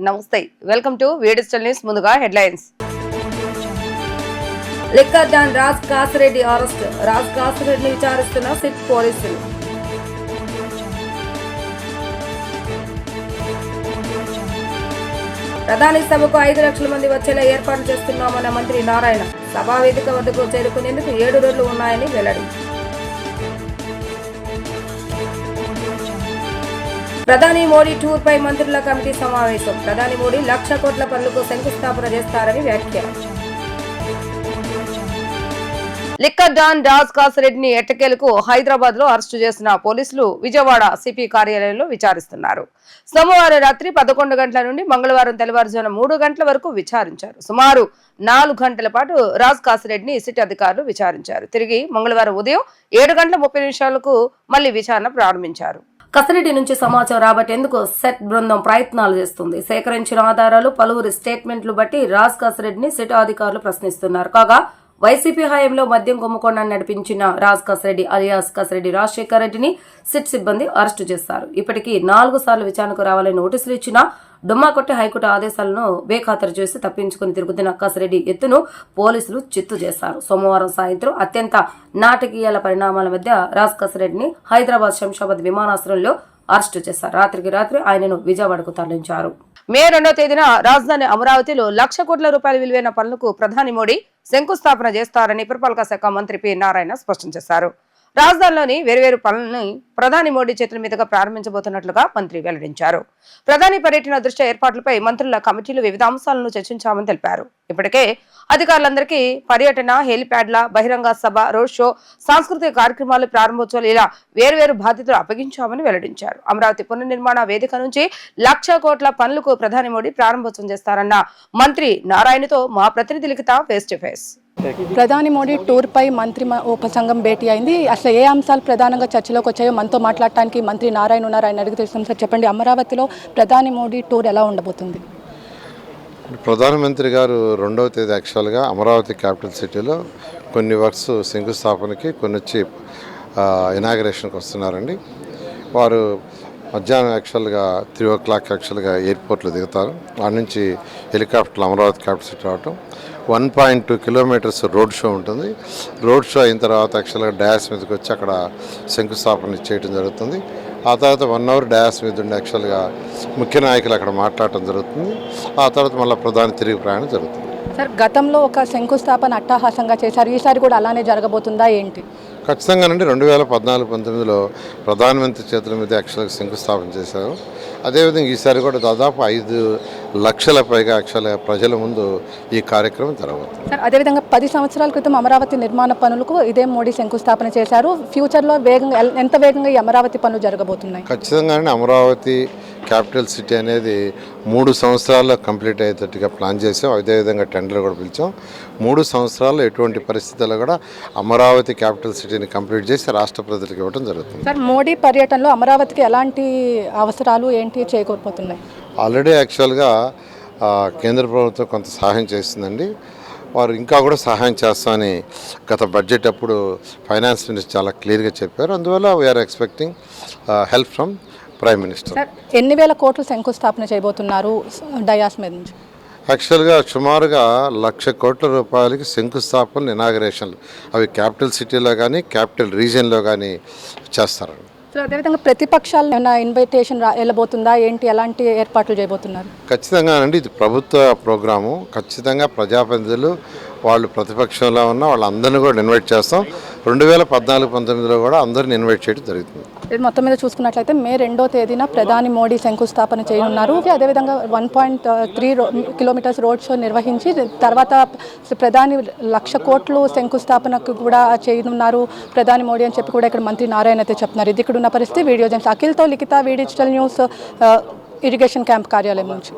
నమస్తే, welcome to digital news. ముందుగా headlines. Liquor don Raj Kasireddy arrest. Raj కాసిరెడ్డిని విచారిస్తున్న సిట్ పోలీసులు. ప్రధాని సభకు 5 లక్షల మంది వచ్చేలా ఏర్పాటు చేస్తున్నామన్న మంత్రి నారాయణ. సభా వేదిక వద్దకు చేరుకునేందుకు 7 రోజులు ఉన్నాయని వెల్లడి. ప్రధాని మోడీ టూర్ పై మంత్రుల కమిటీ సమావేశం. ప్రధాని మోడీ 1,00,000 కోట్ల పనులకు శంకుస్థాపన చేస్తారని వ్యాఖ్య. లిక్కర్ డాన్ రాజ్ కాసిరెడ్డిని ఎట్టకేలకు హైదరాబాద్ లో అరెస్టు చేసిన పోలీసులు విజయవాడ సిపి కార్యాలయంలో విచారిస్తున్నారు. సోమవారం రాత్రి 11 గంటల నుండి మంగళవారం తెల్లవారుజామున 3 గంటల వరకు విచారించారు. సుమారు 4 గంటల పాటు రాజ్ కాసిరెడ్డిని సిట్ అధికారులు విచారించారు. తిరిగి మంగళవారం ఉదయం 7:30 మళ్లీ విచారణ ప్రారంభించారు. కసిరెడ్డి నుంచి సమాచారం రాబట్టేందుకు సెట్ బృందం ప్రయత్నాలు చేస్తుంది. సేకరించిన ఆధారాలు, పలువురి స్టేట్మెంట్లు బట్టి రాజ్ కాసిరెడ్డిని సిట్ అధికారులు ప్రశ్నిస్తున్నారు. కాగా వైసీపీ హయాంలో మద్యం కుంభకోణాన్ని నడిపించిన రాజ్ కాసిరెడ్డి అలియాస్ కాసిరెడ్డి రాజశేఖర్ రెడ్డిని సిట్ సిబ్బంది అరెస్టు చేశారు. ఇప్పటికీ 4 సార్లు విచారణకు రావాలని నోటీసులు ఇచ్చినా డుమ్మాకొట్టి హైకోర్టు ఆదేశాలను బేఖాతరు చేసి తప్పించుకుని తిరుగుతున్న కాసిరెడ్డి ఎత్తును పోలీసులు చిత్తు చేశారు. సోమవారం సాయంత్రం అత్యంత నాటకీయాల పరిణామాల మధ్య రాజ్ కాసిరెడ్డిని హైదరాబాద్ శంషాబాద్ విమానాశ్రయంలో అరెస్టు చేశారు. రాత్రికి రాత్రి ఆయనను విజయవాడకు తరలించారు. మే 2వ తేదీన రాజధాని అమరావతిలో 1,00,000 కోట్ల రూపాయల విలువైన పనులకు ప్రధాని మోడీ శంకుస్థాపన చేస్తారని పురపాలక శాఖ మంత్రి పి నారాయణ స్పష్టం చేశారు. రాజధానిలోని వేర్వేరు పనులను ప్రధాని మోడీ చేతుల మీదుగా ప్రారంభించబోతున్నట్లుగా మంత్రి వెల్లడించారు. ప్రధాని పర్యటన దృష్ట్యా ఏర్పాట్లపై మంత్రుల కమిటీలు వివిధ అంశాలను చర్చించామని తెలిపారు. ఇప్పటికే అధికారులందరికీ పర్యటన, హెలిప్యాడ్ల, బహిరంగ సభ, రోడ్ షో, సాంస్కృతిక కార్యక్రమాలు, ప్రారంభోత్సవాలు ఇలా వేర్వేరు బాధ్యతలు అప్పగించామని వెల్లడించారు. అమరావతి పునర్నిర్మాణ వేదిక నుంచి 1,00,000 కోట్ల పనులకు ప్రధాని మోడీ ప్రారంభోత్సవం చేస్తారన్న మంత్రి నారాయణతో మా ప్రతినిధి లిఖిత ఫేస్ టు ఫేస్. ప్రధాని మోడీ టూర్ పై మంత్రి ఉపసంఘం భేటీ అయింది. అసలు ఏ అంశాలు ప్రధానంగా చర్చలోకి వచ్చాయో మనతో మాట్లాడటానికి మంత్రి నారాయణ ఉన్నారు. ఆయన అడిగి తెలుస్తాం. సార్ చెప్పండి, అమరావతిలో ప్రధాని మోడీ టూర్ ఎలా ఉండబోతుంది? ప్రధానమంత్రి గారు 2వ తేదీ యాక్చువల్గా అమరావతి క్యాపిటల్ సిటీలో కొన్ని వర్క్స్ శంకుస్థాపనకి, కొన్ని వచ్చి ఇనాగరేషన్కి వస్తున్నారండి. వారు మధ్యాహ్నం యాక్చువల్గా 3 o'clock యాక్చువల్గా ఎయిర్పోర్ట్లో దిగుతారు. అక్కడ నుంచి హెలికాప్టర్లు అమరావతి క్యాపిటల్ సిటీ రావటం, 1.2 kilometers రోడ్ షో ఉంటుంది. రోడ్ షో అయిన తర్వాత యాక్చువల్గా డయాస్ మీదకి వచ్చి అక్కడ శంకుస్థాపన చేయడం జరుగుతుంది. ఆ తర్వాత 1 hour డయాస్ మీద ఉండి యాక్చువల్గా ముఖ్య నాయకులు అక్కడ మాట్లాడటం జరుగుతుంది. ఆ తర్వాత మళ్ళీ ప్రధాని తిరిగి ప్రయాణం జరుగుతుంది. సార్, గతంలో ఒక శంకుస్థాపన అట్టహాసంగా చేశారు, ఈసారి కూడా అలానే జరగబోతుందా ఏంటి? ఖచ్చితంగానండి. 2014-19లో ప్రధానమంత్రి చేతుల మీద యాక్చువల్గా శంకుస్థాపన చేశారు. అదేవిధంగా ఈసారి కూడా దాదాపు 5 లక్షల పైగా యాక్చువల్గా ప్రజల ముందు ఈ కార్యక్రమం జరగబోతుంది. సార్, అదేవిధంగా 10 సంవత్సరాల క్రితం అమరావతి నిర్మాణ పనులకు ఇదే మోడీ శంకుస్థాపన చేశారు. ఫ్యూచర్లో ఎంత వేగంగా ఈ అమరావతి పనులు జరగబోతున్నాయి? ఖచ్చితంగానే అమరావతి క్యాపిటల్ సిటీ అనేది 3 సంవత్సరాల్లో కంప్లీట్ అయ్యేటట్టుగా ప్లాన్ చేసాం. అదేవిధంగా టెండర్ కూడా పిలిచాం. 3 సంవత్సరాల్లో ఎటువంటి పరిస్థితుల్లో కూడా అమరావతి క్యాపిటల్ సిటీని కంప్లీట్ చేసి రాష్ట్ర ప్రజలకు ఇవ్వడం జరుగుతుంది. సార్, మోడీ పర్యటనలో అమరావతికి ఎలాంటి అవసరాలు ఏంటి చేకూరిపోతున్నాయి? ఆల్రెడీ యాక్చువల్గా కేంద్ర ప్రభుత్వం కొంత సహాయం చేస్తుందండి. వారు ఇంకా కూడా సహాయం చేస్తామని గత బడ్జెట్ అప్పుడు ఫైనాన్స్ మినిస్టర్ చాలా క్లియర్గా చెప్పారు. అందువల్ల we're expecting help from prime minister. Sir, ఎన్ని వేల కోట్లు శంకుస్థాపన చేయబోతున్నారు డయాస్ మీద నుంచి? యాక్చువల్గా సుమారుగా 1,00,000 కోట్ల రూపాయలకి శంకుస్థాపనలు, ఇనాగరేషన్లు అవి క్యాపిటల్ సిటీలో కానీ క్యాపిటల్ రీజియన్లో కానీ చేస్తారండి. సార్, అదేవిధంగా ప్రతిపక్షాలు ఏమైనా ఇన్విటేషన్ వెళ్ళబోతుందా ఏంటి, ఎలాంటి ఏర్పాట్లు చేయబోతున్నారు? ఖచ్చితంగా అండి, ఇది ప్రభుత్వ ప్రోగ్రాము. ఖచ్చితంగా ప్రజాప్రతినిధులు వాళ్ళు ప్రతిపక్షంలో ఉన్న వాళ్ళందరినీ కూడా ఇన్వైట్ చేస్తాం. 2014-19లో కూడా అందరిని ఇన్వైట్ చేయడం జరుగుతుంది. మొత్తం మీద చూసుకున్నట్లయితే మే 2వ తేదీన ప్రధాని మోడీ శంకుస్థాపన చేయనున్నారు. అదేవిధంగా 1.3 kilometers రోడ్ షో నిర్వహించి తర్వాత ప్రధాని 1,00,000 కోట్లు శంకుస్థాపనకు కూడా చేయనున్నారు ప్రధాని మోడీ అని చెప్పి కూడా ఇక్కడ మంత్రి నారాయణ అయితే చెప్తున్నారు. ఇది ఇక్కడ ఉన్న పరిస్థితి. వీడియో జర్నలిస్ట్ అఖిల్తో లిఖిత, డిజిటల్ న్యూస్, ఇరిగేషన్ క్యాంప్ కార్యాలయం నుంచి.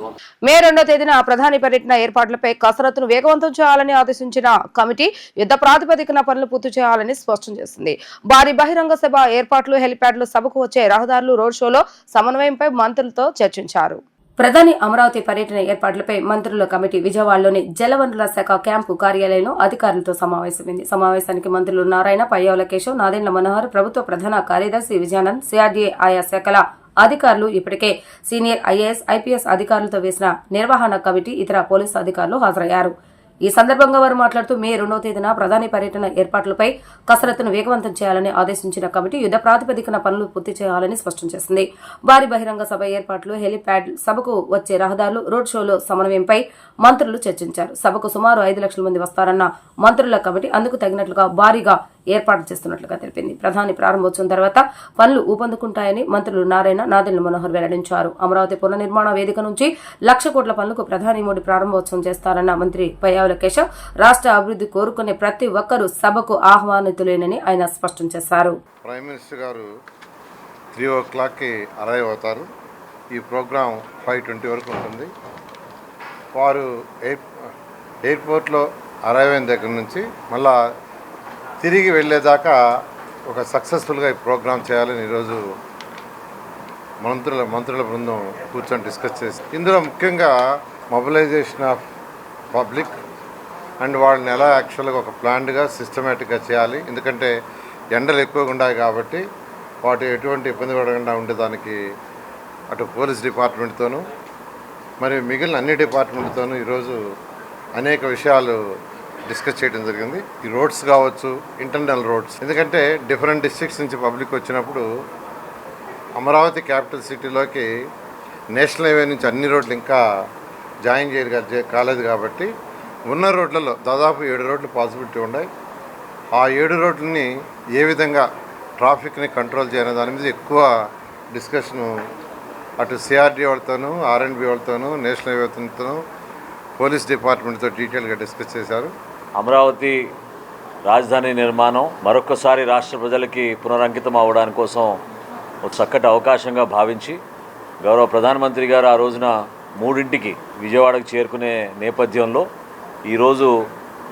మే 2వ తేదీన ప్రధాని పర్యటన ఏర్పాట్లపై కసరత్తును వేగవంతం చేయాలని ఆదేశించిన కమిటీ యుద్ధ ప్రాతిపదికన పనులు పూర్తి చేయాలని స్పష్టం చేసింది. భారీ బహిరంగ సభ ఏర్పాట్లు, హెలిప్యాడ్లు, సభకు వచ్చే రహదారులు, రోడ్ షోలో సమన్వయంపై మంత్రులతో చర్చించారు. ప్రధాని అమరావతి పర్యటన ఏర్పాట్లపై మంత్రుల కమిటీ విజయవాడలోని జలవనరుల శాఖ క్యాంపు కార్యాలయంలో అధికారులతో సమావేశమైంది. సమావేశానికి మంత్రులు నారాయణ, పయ్యావుల కేశవ్, నాదెండ్ల మనోహర్, ప్రభుత్వ ప్రధాన కార్యదర్శి విజయానంద్, సిఆర్డీఏ ఆయా శాఖల అధికారులు ఇప్పటికే సీనియర్ ఐఏఎస్, ఐపీఎస్ అధికారులతో వేసిన నిర్వహణ కమిటీ, ఇతర పోలీసు అధికారులు హాజరయ్యారు. ఈ సందర్భంగా వారు మాట్లాడుతూ మే 2వ తేదీన ప్రధాని పర్యటన ఏర్పాట్లపై కసరత్తును వేగవంతం చేయాలని ఆదేశించిన కమిటీ యుద్ధ ప్రాతిపదికన పనులు పూర్తి చేయాలని స్పష్టం చేసింది. భారీ బహిరంగ సభ ఏర్పాట్లు, హెలిప్యాడ్, సభకు వచ్చే రహదారులు, రోడ్ షోలో సమన్వయంపై మంత్రులు చర్చించారు. సభకు సుమారు 5 లక్షల మంది వస్తారన్న మంత్రుల కమిటీ అందుకు తగినట్లుగా భారీగా ఏర్పాటు చేస్తున్నట్లుగా తెలిపింది. ప్రధాని ప్రారంభోత్సవం తర్వాత పనులు ఊపందుకుంటాయని మంత్రులు నారాయణ, నాదెండ్ల మనోహర్ వెల్లడించారు. అమరావతి పునర్నిర్మాణ వేదిక నుంచి 1,00,000 కోట్ల పనులకు ప్రధాని మోడీ ప్రారంభోత్సవం చేస్తారన్న మంత్రి పయ్యావుల కేశవ్, రాష్ట్ర అభివృద్ధి కోరుకునే ప్రతి ఒక్కరూ సభకు ఆహ్వానితులేనని ఆయన స్పష్టం చేశారు. ప్రైమ్ మినిస్టర్ గారు 3 అరైవ్ అవుతారు. ఈ ప్రోగ్రాం 5:20 వరకు ఉంటుంది. వారు ఎయిర్పోర్ట్లో అరైవ్ అయిన దగ్గర నుంచి మళ్ళా తిరిగి వెళ్ళేదాకా ఒక సక్సెస్ఫుల్గా ఈ ప్రోగ్రాం చేయాలని ఈరోజు మంత్రుల బృందం కూర్చొని డిస్కస్ చేసి, ఇందులో ముఖ్యంగా మొబిలైజేషన్ ఆఫ్ పబ్లిక్ అండ్ వాళ్ళని ఎలా యాక్చువల్గా ఒక ప్లాన్డ్గా సిస్టమేటిక్గా చేయాలి. ఎందుకంటే ఎండలు ఎక్కువగా ఉన్నాయి కాబట్టి వాటి ఎటువంటి ఇబ్బంది పడకుండా ఉండేదానికి అటు పోలీస్ డిపార్ట్మెంట్తోనూ మరియు మిగిలిన అన్ని డిపార్ట్మెంట్తోనూ ఈరోజు అనేక విషయాలు డిస్కస్ చేయడం జరిగింది. ఈ రోడ్స్ కావచ్చు, ఇంటర్నల్ రోడ్స్, ఎందుకంటే డిఫరెంట్ డిస్ట్రిక్ట్స్ నుంచి పబ్లిక్ వచ్చినప్పుడు అమరావతి క్యాపిటల్ సిటీలోకి నేషనల్ హైవే నుంచి అన్ని రోడ్లు ఇంకా జాయిన్ కాలేదు కాబట్టి ఉన్న రోడ్లలో దాదాపు 7 రోడ్లు పాసిబిలిటీ ఉన్నాయి. ఆ 7 రోడ్లని ఏ విధంగా ట్రాఫిక్ని కంట్రోల్ చేయాలనే దాని మీద ఎక్కువ డిస్కషను అటు సిఆర్డీ వాళ్ళతోనూ, ఆర్ఎండ్బి వాళ్ళతోనూ, నేషనల్ హైవేతోనూ, పోలీస్ డిపార్ట్మెంట్తో డీటెయిల్గా డిస్కస్ చేశారు. అమరావతి రాజధాని నిర్మాణం మరొక్కసారి రాష్ట్ర ప్రజలకి పునరంకితం అవ్వడానికి కోసం ఒక చక్కటి అవకాశంగా భావించి గౌరవ ప్రధానమంత్రి గారు ఆ రోజున 3ంటికి విజయవాడకు చేరుకునే నేపథ్యంలో ఈరోజు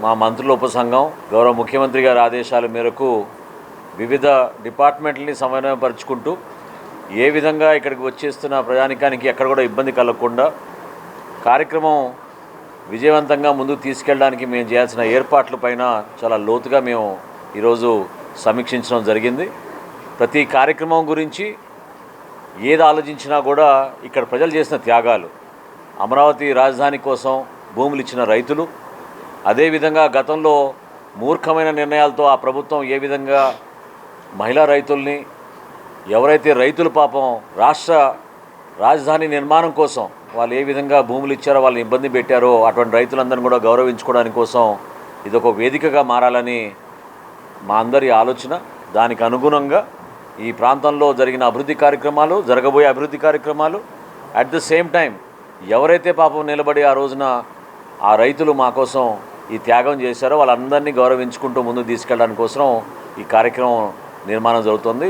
మా మంత్రుల ఉపసంఘం గౌరవ ముఖ్యమంత్రి గారి ఆదేశాల మేరకు వివిధ డిపార్ట్మెంట్లని సమన్వయపరుచుకుంటూ ఏ విధంగా ఇక్కడికి వచ్చేస్తున్న ప్రజానికానికి ఎక్కడ కూడా ఇబ్బంది కలగకుండా కార్యక్రమం విజయవంతంగా ముందుకు తీసుకెళ్ళడానికి మేము చేయాల్సిన ఏర్పాట్లపైన చాలా లోతుగా మేము ఈరోజు సమీక్షించడం జరిగింది. ప్రతి కార్యక్రమం గురించి ఏది ఆలోచించినా కూడా ఇక్కడ ప్రజలు చేసిన త్యాగాలు, అమరావతి రాజధాని కోసం భూములు ఇచ్చిన రైతులు, అదేవిధంగా గతంలో మూర్ఖమైన నిర్ణయాలతో ఆ ప్రభుత్వం ఏ విధంగా మహిళా రైతుల్ని, ఎవరైతే రైతులు పాపం రాష్ట్ర రాజధాని నిర్మాణం కోసం వాళ్ళు ఏ విధంగా భూములు ఇచ్చారో, వాళ్ళని ఇబ్బంది పెట్టారో, అటువంటి రైతులందరినీ కూడా గౌరవించుకోవడానికి కోసం ఇదొక వేదికగా మారాలని మా అందరి ఆలోచన. దానికి అనుగుణంగా ఈ ప్రాంతంలో జరిగిన అభివృద్ధి కార్యక్రమాలు, జరగబోయే అభివృద్ధి కార్యక్రమాలు, అట్ ద సేమ్ టైం ఎవరైతే పాపం నిలబడి ఆ రోజున ఆ రైతులు మా కోసం ఈ త్యాగం చేశారో వాళ్ళందరినీ గౌరవించుకుంటూ ముందుకు తీసుకెళ్ళడానికి కోసం ఈ కార్యక్రమం నిర్మాణం జరుగుతుంది.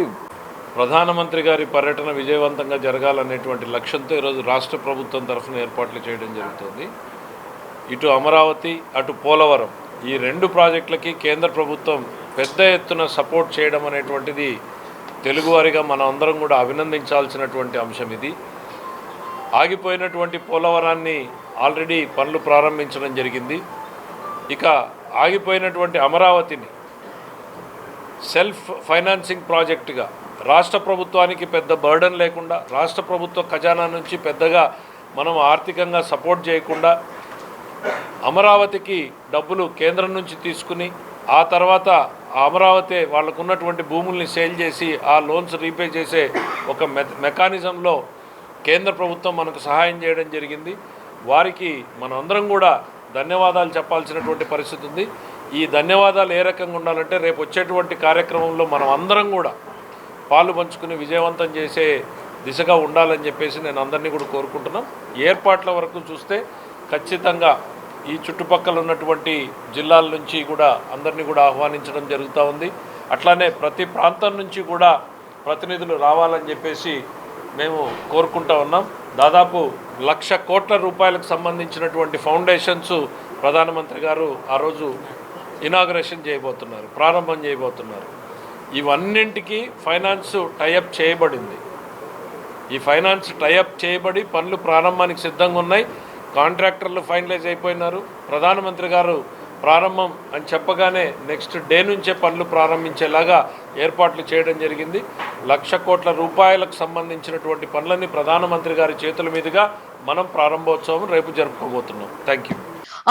ప్రధానమంత్రి గారి పర్యటన విజయవంతంగా జరగాలనేటువంటి లక్ష్యంతో ఈరోజు రాష్ట్ర ప్రభుత్వం తరఫున ఏర్పాట్లు చేయడం జరుగుతుంది. ఇటు అమరావతి, అటు పోలవరం, ఈ 2 ప్రాజెక్టులకి కేంద్ర ప్రభుత్వం పెద్ద ఎత్తున సపోర్ట్ చేయడం అనేటువంటిది తెలుగువారిగా మనం అందరం కూడా అభినందించాల్సినటువంటి అంశం. ఇది ఆగిపోయినటువంటి పోలవరాన్ని ఆల్రెడీ పనులు ప్రారంభించడం జరిగింది. ఇక ఆగిపోయినటువంటి అమరావతిని సెల్ఫ్ ఫైనాన్సింగ్ ప్రాజెక్టుగా రాష్ట్ర ప్రభుత్వానికి పెద్ద బర్డన్ లేకుండా, రాష్ట్ర ప్రభుత్వ ఖజానా నుంచి పెద్దగా మనం ఆర్థికంగా సపోర్ట్ చేయకుండా అమరావతికి డబ్బులు కేంద్రం నుంచి తీసుకుని ఆ తర్వాత అమరావతి వాళ్ళకు ఉన్నటువంటి భూముల్ని సేల్ చేసి ఆ లోన్స్ రీపే చేసే ఒక మెకానిజంలో కేంద్ర ప్రభుత్వం మనకు సహాయం చేయడం జరిగింది. వారికి మనం అందరం కూడా ధన్యవాదాలు చెప్పాల్సినటువంటి పరిస్థితి ఉంది. ఈ ధన్యవాదాలు ఏ రకంగా ఉండాలంటే రేపు వచ్చేటువంటి కార్యక్రమంలో మనం అందరం కూడా పాలు పంచుకుని విజయవంతం చేసే దిశగా ఉండాలని చెప్పేసి నేను అందరినీ కూడా కోరుకుంటున్నాం. ఏర్పాట్ల వరకు చూస్తే ఖచ్చితంగా ఈ చుట్టుపక్కల ఉన్నటువంటి జిల్లాల నుంచి కూడా అందరినీ కూడా ఆహ్వానించడం జరుగుతూ ఉంది. అట్లానే ప్రతి ప్రాంతం నుంచి కూడా ప్రతినిధులు రావాలని చెప్పేసి మేము కోరుకుంటా ఉన్నాం. దాదాపు 1,00,000 కోట్ల రూపాయలకు సంబంధించినటువంటి ఫౌండేషన్స్ ప్రధానమంత్రి గారు ఆ రోజు ఇనాగరేషన్ చేయబోతున్నారు, ప్రారంభం చేయబోతున్నారు. ఇవన్నింటికి ఫైనాన్స్ టైఅప్ చేయబడింది. ఈ ఫైనాన్స్ టైఅప్ చేయబడి పనులు ప్రారంభానికి సిద్ధంగా ఉన్నాయి. కాంట్రాక్టర్లు ఫైనలైజ్ అయిపోయినారు. ప్రధానమంత్రి గారు ప్రారంభం అని చెప్పగానే నెక్స్ట్ డే నుంచే పనులు ప్రారంభించేలాగా ఏర్పాట్లు చేయడం జరిగింది. 1,00,000 కోట్ల రూపాయలకు సంబంధించినటువంటి పనులన్నీ ప్రధానమంత్రి గారి చేతుల మీదుగా మనం ప్రారంభోత్సవం రేపు జరుపుకోబోతున్నాం. Thank you.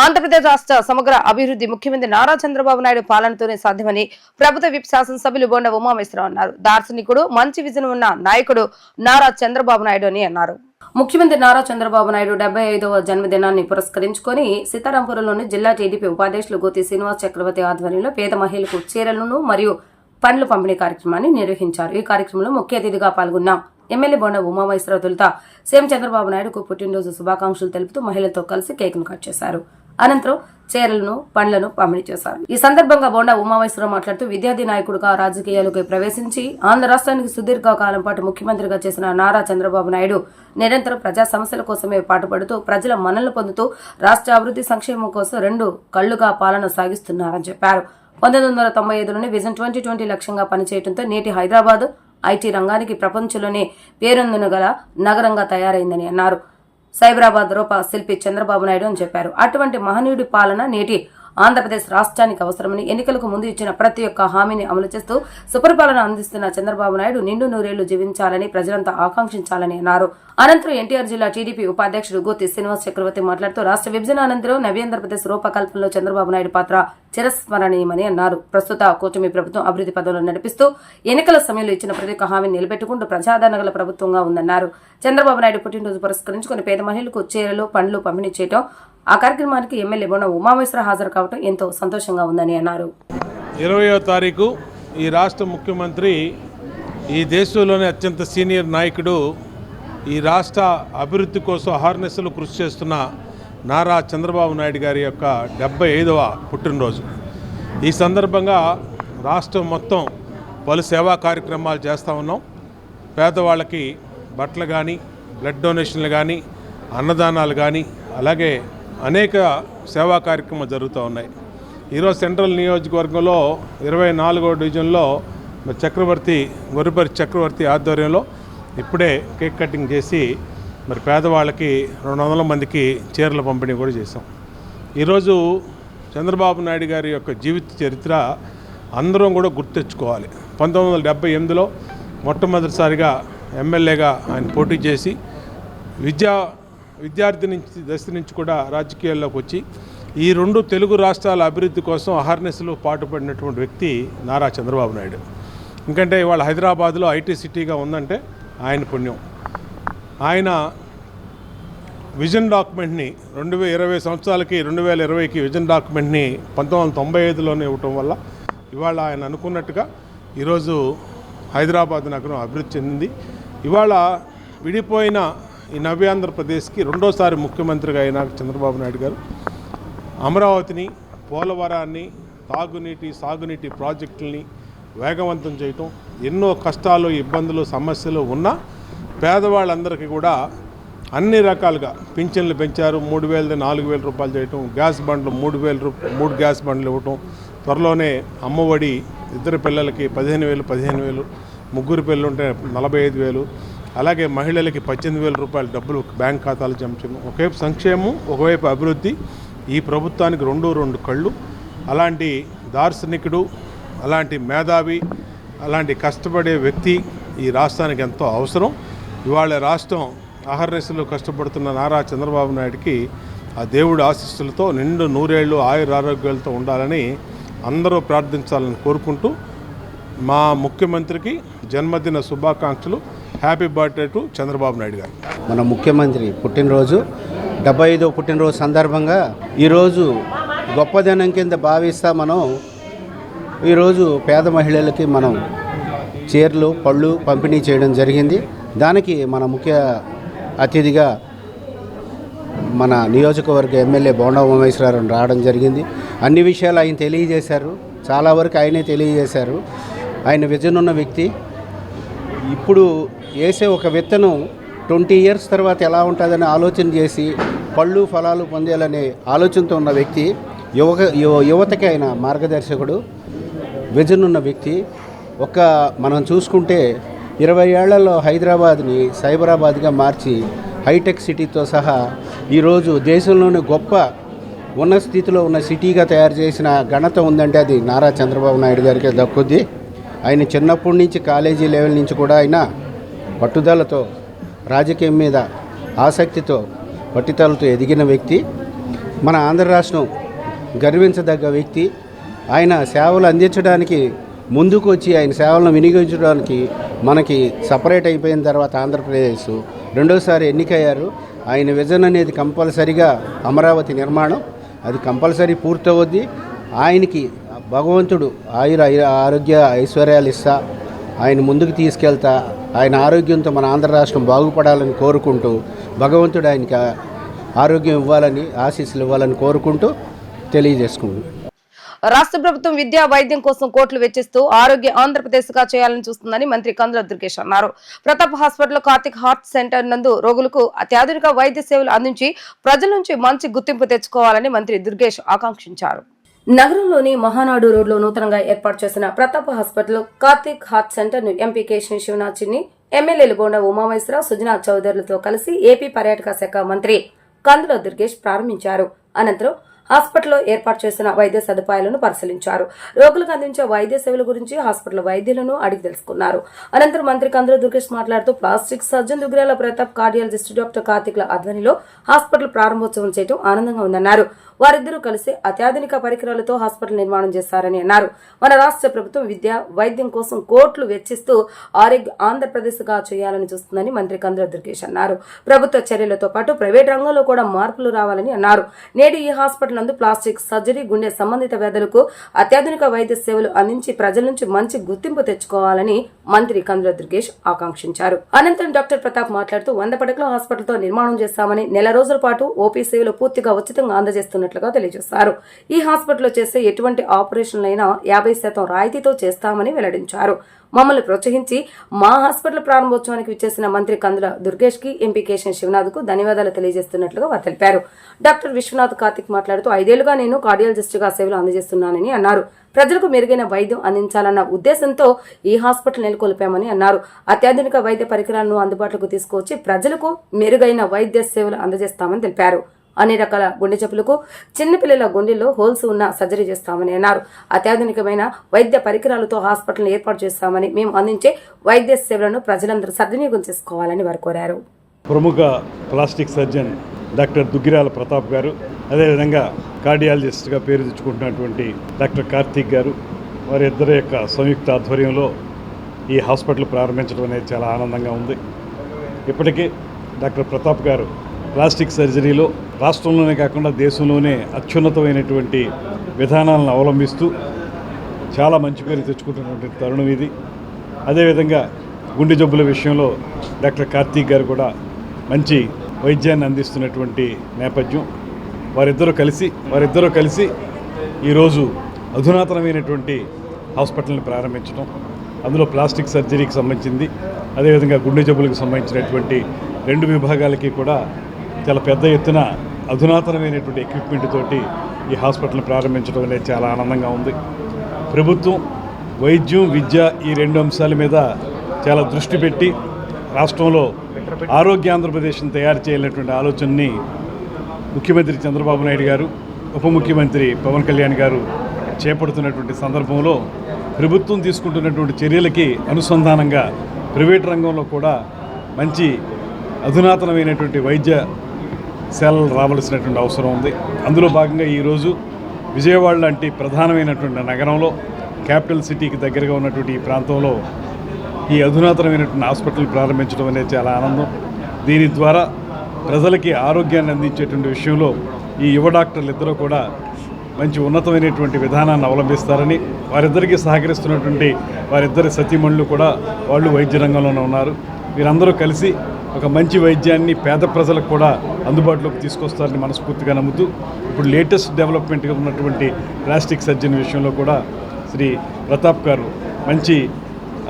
ఆంధ్రప్రదేశ్ రాష్ట్ర సమగ్ర అభివృద్ధి ముఖ్యమంత్రి నారా చంద్రబాబు నాయుడు పాలనతోనే సాధ్యమని ప్రభుత్వ విప్ శాసనసభ్యులు బోండా ఉమామేశ్వరరావు అన్నారు. దార్శనికుడు, మంచి విజన్ ఉన్న నాయకుడు నారా చంద్రబాబు నాయుడు అని అన్నారు. ముఖ్యమంత్రి నారా చంద్రబాబు నాయుడు 75వ జన్మదినాన్ని పురస్కరించుకొని సీతారాంపురంలోని జిల్లా టీడీపీ ఉపాధ్యక్షులు గోతి శ్రీనివాస్ చక్రవర్తి ఆధ్వర్యంలో పేద మహిళలకు చీరలను మరియు పండ్ల పంపిణీ కార్యక్రమాన్ని నిర్వహించారు. ఈ కార్యక్రమంలో ముఖ్య అతిథిగా పాల్గొన్న ఎమ్మెల్యే బోండా ఉమామేశ్వరరావు తొలుత సీఎం చంద్రబాబు నాయుడుకు పుట్టినరోజు శుభాకాంక్షలు తెలుపుతూ మహిళలతో కలిసి కేక్ను కట్ చేశారు. అనంతరం చీరలను, పండ్లను పంపిణీ చేశారు. ఈ సందర్భంగా బోండా ఉమామేశ్వరరావు మాట్లాడుతూ విద్యార్థి నాయకుడిగా రాజకీయాలకు ప్రవేశించి ఆంధ్ర రాష్ట్రానికి సుదీర్ఘ కాలం పాటు ముఖ్యమంత్రిగా చేసిన నారా చంద్రబాబు నాయుడు నిరంతరం ప్రజా సమస్యల కోసమే పాటుపడుతూ ప్రజల మన్ననలు పొందుతూ రాష్ట్ర అభివృద్ధి సంక్షేమం కోసం 2 కళ్లుగా పాలన సాగిస్తున్నారని చెప్పారు. 1995లోనే విజన్ 2020 లక్ష్యంగా పనిచేయడంతో నేటి హైదరాబాద్ ఐటీ రంగానికి ప్రపంచంలోనే పేరొందినగల నగరంగా తయారైందని అన్నారు. సైబరాబాద్ రూప శిల్పి చంద్రబాబు నాయుడు అని చెప్పారు. అటువంటి మహనీయుడి పాలన నేటి ఆంధ్రప్రదేశ్ రాష్ట్రానికి అవసరమని ఎన్నికలకు ముందు ఇచ్చిన ప్రతి ఒక్క హామీని అమలు చేస్తూ సుపరిపాలన అందిస్తున్న చంద్రబాబు నాయుడు నిండు నూరేళ్లు జీవించాలని ప్రజలంతా ఆకాంక్షించాలని అన్నారు. అనంతరం ఎన్టీఆర్ జిల్లా టీడీపీ ఉపాధ్యక్షుడు గోతి శ్రీనివాస్ చక్రవర్తి మాట్లాడుతూ రాష్ట్ర విభజన అనంతరం నవ్యాంధ్రప్రదేశ్ రూపకల్పనలో చంద్రబాబు నాయుడు పాత్ర చిరస్మరణీయమని అన్నారు. ప్రస్తుత కూటమి ప్రభుత్వం అభివృద్ధి పదంలో నడిపిస్తూ ఎన్నికల సమయంలో ఇచ్చిన ప్రతి ఒక్క హామీని నిలబెట్టుకుంటూ ప్రజాదరణ గల ప్రభుత్వంగా ఉందన్నారు. చంద్రబాబు నాయుడు పుట్టినరోజు పురస్కరించుకుని పేద మహిళలకు చీరలు, పండ్లు పంపిణీ చేయడం, ఆ కార్యక్రమానికి ఎమ్మెల్యే బోండా ఉమామేశ్వర హాజరు కావడం ఎంతో సంతోషంగా ఉందని అన్నారు. 20వ తారీఖు ఈ రాష్ట్ర ముఖ్యమంత్రి, ఈ దేశంలోనే అత్యంత సీనియర్ నాయకుడు, ఈ రాష్ట్ర అభివృద్ధి కోసం అహర్నిశలు కృషి చేస్తున్న నారా చంద్రబాబు నాయుడు గారి యొక్క 75వ పుట్టినరోజు. ఈ సందర్భంగా రాష్ట్రం మొత్తం పలు సేవా కార్యక్రమాలు చేస్తూ ఉన్నాం. పేదవాళ్ళకి బట్టలు కానీ, బ్లడ్ డొనేషన్లు కానీ, అన్నదానాలు కానీ, అలాగే అనేక సేవా కార్యక్రమాలు జరుగుతూ ఉన్నాయి. ఈరోజు సెంట్రల్ నియోజకవర్గంలో 24వ డివిజన్లో గొర్రెపర్తి చక్రవర్తి ఆధ్వర్యంలో ఇప్పుడే కేక్ కటింగ్ చేసి మరి పేదవాళ్ళకి 200 మందికి చీరల పంపిణీ కూడా చేసాం. ఈరోజు చంద్రబాబు నాయుడు గారి యొక్క జీవిత చరిత్ర అందరం కూడా గుర్తెచ్చుకోవాలి. 1978లో మొట్టమొదటిసారిగా ఎమ్మెల్యేగా ఆయన పోటీ చేసి విద్యార్థి దశ నుంచి కూడా రాజకీయాల్లోకి వచ్చి ఈ 2 తెలుగు రాష్ట్రాల అభివృద్ధి కోసం అహర్నిశలు పాటుపడినటువంటి వ్యక్తి నారా చంద్రబాబు నాయుడు. ఎందుకంటే ఇవాళ హైదరాబాద్లో ఐటీ సిటీగా ఉందంటే ఆయన పుణ్యం. ఆయన విజన్ డాక్యుమెంట్ని 2020 సంవత్సరాలకి 2020కి విజన్ డాక్యుమెంట్ని 1995లోనే ఇవ్వటం వల్ల ఇవాళ ఆయన అనుకున్నట్టుగా ఈరోజు హైదరాబాద్ నగరం అభివృద్ధి చెందింది. ఇవాళ విడిపోయిన ఈ నవ్యాంధ్రప్రదేశ్కి 2వ ముఖ్యమంత్రిగా అయిన చంద్రబాబు నాయుడు గారు అమరావతిని, పోలవరాన్ని, సాగునీటి ప్రాజెక్టుల్ని వేగవంతం చేయటం, ఎన్నో కష్టాలు, ఇబ్బందులు, సమస్యలు ఉన్న పేదవాళ్ళందరికీ కూడా అన్ని రకాలుగా పింఛన్లు పెంచారు. 3,000 4,000 రూపాయలు చేయటం, గ్యాస్ బండ్లు 3 గ్యాస్ బండ్లు ఇవ్వటం, త్వరలోనే అమ్మఒడి 2 పిల్లలకి 15,000, ముగ్గురు పిల్లలు ఉంటే 45,000, అలాగే మహిళలకి 18,000 రూపాయల డబ్బులు బ్యాంక్ ఖాతాలు జమ చేయడం. ఒకవైపు సంక్షేమం, ఒకవైపు అభివృద్ధి. ఈ ప్రభుత్వానికి 2 కళ్ళు. అలాంటి దార్శనికుడు, అలాంటి మేధావి, అలాంటి కష్టపడే వ్యక్తి ఈ రాష్ట్రానికి ఎంతో అవసరం. ఇవాళ రాష్ట్రం అహర్నిశలు కష్టపడుతున్న నారా చంద్రబాబు నాయుడికి ఆ దేవుడి ఆశీస్సులతో నిండు నూరేళ్లు ఆయురారోగ్యాలతో ఉండాలని అందరూ ప్రార్థించాలని కోరుకుంటూ మా ముఖ్యమంత్రికి జన్మదిన శుభాకాంక్షలు. Happy birthday to Chandrababu Naidu గారు. మన ముఖ్యమంత్రి పుట్టినరోజు 75వ పుట్టినరోజు సందర్భంగా ఈరోజు గొప్పదినం కింద భావిస్తా మనం ఈరోజు పేద మహిళలకి మనం చీరలు, పళ్ళు పంపిణీ చేయడం జరిగింది. దానికి మన ముఖ్య అతిథిగా మన నియోజకవర్గ ఎమ్మెల్యే బోండా ఉమామేశ్వరరావు రావడం జరిగింది. అన్ని విషయాలు ఆయన తెలియజేశారు. చాలా వరకు ఆయనే తెలియజేశారు. ఆయన విజన్ ఉన్న వ్యక్తి. ఇప్పుడు వేసే ఒక విత్తనం 20 years తర్వాత ఎలా ఉంటుందని ఆలోచన చేసి పళ్ళు ఫలాలు పొందేయాలనే ఆలోచనతో ఉన్న వ్యక్తి. యువతకి ఆయన మార్గదర్శకుడు, విజన్ ఉన్న వ్యక్తి. మనం చూసుకుంటే 20 ఏళ్లలో హైదరాబాద్ని సైబరాబాద్గా మార్చి హైటెక్ సిటీతో సహా ఈరోజు దేశంలోని గొప్ప ఉన్న స్థితిలో ఉన్న సిటీగా తయారు చేసిన ఘనత ఉందంటే అది నారా చంద్రబాబు నాయుడు గారికి దక్కుద్ది. ఆయన చిన్నప్పటి నుంచి కాలేజీ లెవెల్ నుంచి కూడా ఆయన పట్టుదలతో రాజకీయం మీద ఆసక్తితో పట్టుదలతో ఎదిగిన వ్యక్తి. మన ఆంధ్ర రాష్ట్రం గర్వించదగ్గ వ్యక్తి. ఆయన సేవలు అందించడానికి ముందుకు వచ్చి ఆయన సేవలను వినియోగించడానికి మనకి సపరేట్ అయిపోయిన తర్వాత ఆంధ్రప్రదేశ్ రెండోసారి ఎన్నికయ్యారు. ఆయన విజన్ అనేది కంపల్సరిగా అమరావతి నిర్మాణం, అది కంపల్సరీ పూర్తవుద్ది. ఆయనకి భగవంతుడు ఆరోగ్య ఐశ్వర్యాలు ఇస్తా ఆయన ముందుకు తీసుకెళ్తా ఆయన ఆరోగ్యంతో మన ఆంధ్ర రాష్ట్రం బాగుపడాలని కోరుకుంటూ భగవంతుడు ఆయనకి ఆరోగ్యం ఇవ్వాలని ఆశీస్సులు ఇవ్వాలని కోరుకుంటూ తెలియజేసుకుంటున్నాను. రాష్ట్ర ప్రభుత్వం విద్యా వైద్యం కోసం కోట్లు వెచ్చిస్తూ ఆరోగ్య ఆంధ్రప్రదేశ్ గా చేయాలని చూస్తుందని మంత్రి కందుల దుర్గేష్ అన్నారు. Pratap hospital Karthik heart center నందు రోగులకు అత్యాధునిక వైద్య సేవలు అందించి ప్రజల నుంచి మంచి గుర్తింపు తెచ్చుకోవాలని మంత్రి దుర్గేష్ ఆకాంక్షించారు. నగరంలోని మహానాడు రోడ్లో నూతనంగా ఏర్పాటు చేసిన Pratap hospital Karthik heart center ను ఎంపీ కేశినేని శివనాథ్ చిన్ని, ఎమ్మెల్యేలు బోండా ఉమామహేశ్వరరావు, సుజనా చౌదరులతో కలిసి ఏపీ పర్యాటక శాఖ మంత్రి కందుల దుర్గేష్ ప్రారంభించారు. అనంతరం హాస్పిటల్లో ఏర్పాటు చేసిన వైద్య సదుపాయాలను పరిశీలించారు. రోగులకు అందించే వైద్య సేవల గురించి హాస్పిటల్ వైద్యులను అడిగి తెలుసుకున్నారు. అనంతరం మంత్రి కందుల దుర్గేష్ మాట్లాడుతూ plastic surgeon Duggirala Pratap, cardiologist doctor కార్తిక్ల ఆధ్వర్యంలో హాస్పిటల్ ప్రారంభోత్సవం చేయడం ఆనందంగా ఉందన్నారు. వారిద్దరూ కలిసి అత్యాధునిక పరికరాలతో హాస్పిటల్ నిర్మాణం చేశారని అన్నారు. మన రాష్ట్ర ప్రభుత్వం విద్య వైద్యం కోసం కోట్లు వెచ్చిస్తూ ఆరోగ్య ఆంధ్రప్రదేశ్ గా చేయాలని చూస్తుందని మంత్రి కందుల దుర్గేష్ అన్నారు. ప్రభుత్వ చర్యలతో పాటు ప్రైవేట్ రంగంలో కూడా మార్పులు రావాలని అన్నారు. నేడు ఈ హాస్పిటల్ నందు ప్లాస్టిక్ సర్జరీ, గుండె సంబంధిత వ్యాధులకు అత్యాధునిక వైద్య సేవలు అందించి ప్రజల నుంచి మంచి గుర్తింపు తెచ్చుకోవాలని మంత్రి కందుల దుర్గేష్ ఆకాంక్షించారు. అనంతరం డాక్టర్ ప్రతాప్ మాట్లాడుతూ 100 పడకల హాస్పిటల్ తో నిర్మాణం చేస్తామని, నెల రోజుల పాటు ఓపీ సేవలు పూర్తిగా ఉచితంగా అందజేస్తున్నట్లుగా తెలియజేశారు. ఈ హాస్పిటల్లో చేసే ఎటువంటి ఆపరేషన్లైనా 50% రాయితీతో చేస్తామని వెల్లడించారు. మమ్మల్ని ప్రోత్సహించి మా హాస్పిటల్ ప్రారంభోత్సవానికి విచ్చేసిన మంత్రి కందుల దుర్గేష్ కి, ఎంపీ కేశినేని శివనాథ్ కు ధన్యవాదాలు తెలియజేస్తున్నట్లుగా వారు తెలిపారు. డాక్టర్ విశ్వనాథ్ కార్తిక్ మాట్లాడుతూ 5 ఏళ్లుగా నేను కార్డియాలజిస్ట్ గా సేవలు అందజేస్తున్నానని అన్నారు. ప్రజలకు మెరుగైన వైద్యం అందించాలన్న ఉద్దేశంతో ఈ హాస్పిటల్ నెలకొల్పామని అన్నారు. అత్యాధునిక వైద్య పరికరాలను అందుబాటులోకి తీసుకువచ్చి ప్రజలకు మెరుగైన వైద్య సేవలు అందజేస్తామని తెలిపారు. అన్ని రకాల గుండె జబ్బులకు, చిన్నపిల్లల గుండెల్లో హోల్స్ ఉన్న సర్జరీ చేస్తామని అన్నారు. అత్యాధునికమైన వైద్య పరికరాలతో హాస్పిటల్ ఏర్పాటు చేస్తామని, మేము అందించే వైద్య సేవలను ప్రజలందరూ సద్వినియోగం చేసుకోవాలని వారు కోరారు. ప్రముఖ plastic surgeon doctor Duggirala Pratap గారు, అదేవిధంగా కార్డియాలజిస్ట్గా పేరు తెచ్చుకుంటున్నటువంటి డాక్టర్ కార్తీక్ గారు, వారిద్దరి యొక్క సంయుక్త ఆధ్వర్యంలో ఈ హాస్పిటల్ ప్రారంభించడం అనేది చాలా ఆనందంగా ఉంది. ఇప్పటికే డాక్టర్ ప్రతాప్ గారు ప్లాస్టిక్ సర్జరీలో రాష్ట్రంలోనే కాకుండా దేశంలోనే అత్యున్నతమైనటువంటి విధానాలను అవలంబిస్తూ చాలా మంచి పేరు తెచ్చుకుంటున్నటువంటి తరుణం ఇది. అదేవిధంగా గుండె జబ్బుల విషయంలో డాక్టర్ కార్తీక్ గారు కూడా మంచి వైద్యాన్ని అందిస్తున్నటువంటి నేపథ్యం. వారిద్దరూ కలిసి ఈరోజు అధునాతనమైనటువంటి హాస్పిటల్ని ప్రారంభించడం, అందులో ప్లాస్టిక్ సర్జరీకి సంబంధించింది, అదేవిధంగా గుండె జబ్బులకు సంబంధించినటువంటి 2 విభాగాలకి కూడా చాలా పెద్ద ఎత్తున అధునాతనమైనటువంటి ఎక్విప్మెంట్ తోటి ఈ హాస్పిటల్ని ప్రారంభించడం అనేది చాలా ఆనందంగా ఉంది. ప్రభుత్వం వైద్యం, విద్య ఈ 2 అంశాల మీద చాలా దృష్టి పెట్టి రాష్ట్రంలో ఆరోగ్య ఆంధ్రప్రదేశ్ని తయారు చేయాలనేటువంటి ఆలోచనని ముఖ్యమంత్రి చంద్రబాబు నాయుడు గారు, ఉప ముఖ్యమంత్రి పవన్ కళ్యాణ్ గారు చేపడుతున్నటువంటి సందర్భంలో ప్రభుత్వం తీసుకుంటున్నటువంటి చర్యలకి అనుసంధానంగా ప్రైవేట్ రంగంలో కూడా మంచి అధునాతనమైనటువంటి వైద్య సేవలు రావాల్సినటువంటి అవసరం ఉంది. అందులో భాగంగా ఈరోజు విజయవాడ లాంటి ప్రధానమైనటువంటి నగరంలో, క్యాపిటల్ సిటీకి దగ్గరగా ఉన్నటువంటి ఈ ప్రాంతంలో ఈ అధునాతనమైనటువంటి హాస్పిటల్ ప్రారంభించడం అనేది చాలా ఆనందం. దీని ద్వారా ప్రజలకి ఆరోగ్యాన్ని అందించేటువంటి విషయంలో ఈ యువ డాక్టర్లు ఇద్దరూ కూడా మంచి ఉన్నతమైనటువంటి విధానాన్ని అవలంబిస్తారని, వారిద్దరికీ సహకరిస్తున్నటువంటి వారిద్దరి సతీమణులు కూడా వాళ్ళు వైద్య రంగంలోనే ఉన్నారు. వీరందరూ కలిసి ఒక మంచి వైద్యాన్ని పేద ప్రజలకు కూడా అందుబాటులోకి తీసుకొస్తారని మనస్ఫూర్తిగా నమ్ముతూ, ఇప్పుడు లేటెస్ట్ డెవలప్మెంట్గా ఉన్నటువంటి ప్లాస్టిక్ సర్జరీ విషయంలో కూడా శ్రీ ప్రతాప్ గారు మంచి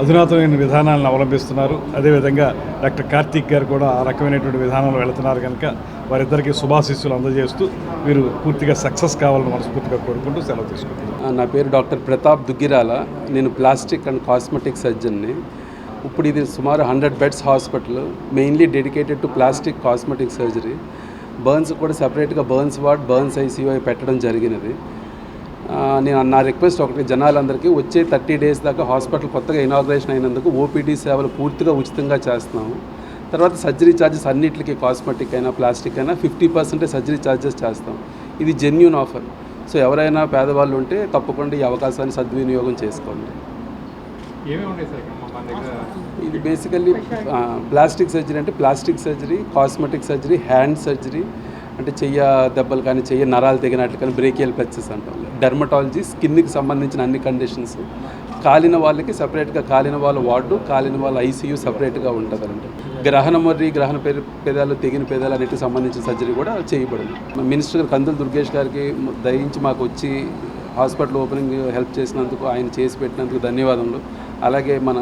అధునాతనమైన విధానాలను అవలంబిస్తున్నారు. అదేవిధంగా డాక్టర్ కార్తీక్ గారు కూడా ఆ రకమైనటువంటి విధానంలో వెళుతున్నారు కనుక వారిద్దరికీ శుభాశీస్సులు అందజేస్తూ వీరు పూర్తిగా సక్సెస్ కావాలని మనస్ఫూర్తిగా కోరుకుంటూ సెలవు తీసుకుంటున్నాను. నా పేరు డాక్టర్ ప్రతాప్ దుగ్గిరాల. నేను ప్లాస్టిక్ అండ్ కాస్మెటిక్ సర్జన్ని. ఇప్పుడు ఇది సుమారు 100 beds hospital, mainly dedicated to plastic cosmetic surgery. Burns కూడా సెపరేట్గా బర్న్స్ వార్డ్, బర్న్స్ ఐసీయూ పెట్టడం జరిగినది. నేను నా రిక్వెస్ట్ ఒకటి, జనాలందరికీ వచ్చే 30 days దాకా హాస్పిటల్ కొత్తగా ఇనాగ్రేషన్ అయినందుకు ఓపీడీ సేవలు పూర్తిగా ఉచితంగా చేస్తున్నాము. తర్వాత సర్జరీ ఛార్జెస్ అన్నిటికీ, కాస్మెటిక్ అయినా ప్లాస్టిక్ అయినా 50% సర్జరీ ఛార్జెస్ చేస్తాం. ఇది జెన్యూన్ ఆఫర్. సో ఎవరైనా పేదవాళ్ళు ఉంటే తప్పకుండా ఈ అవకాశాన్ని సద్వినియోగం చేసుకోండి. ఇది బేసికల్లీ ప్లాస్టిక్ సర్జరీ అంటే plastic surgery, cosmetic surgery, hand surgery అంటే చెయ్య దెబ్బలు కానీ, చెయ్య నరాలు తెగినట్లు కానీ, బ్రేకియల్ ప్లెక్సెస్ అంటాం. డెర్మటాలజీ, స్కిన్కి సంబంధించిన అన్ని కండిషన్స్. కాలిన వాళ్ళకి సపరేట్గా కాలిన వాళ్ళ వార్డు, కాలిన వాళ్ళ ఐసీయూ సపరేట్గా ఉంటుందండి. గ్రహణ మొర్రి, గ్రహణ పేదాలు, తెగిన పేదాలు అన్నిటికి సంబంధించిన సర్జరీ కూడా చేయబడింది. మినిస్టర్ గారు కందుల దుర్గేష్ గారికి దయించి మాకు వచ్చి హాస్పిటల్ ఓపెనింగ్ హెల్ప్ చేసినందుకు, ఆయన చేసి పెట్టినందుకు ధన్యవాదములు. అలాగే మన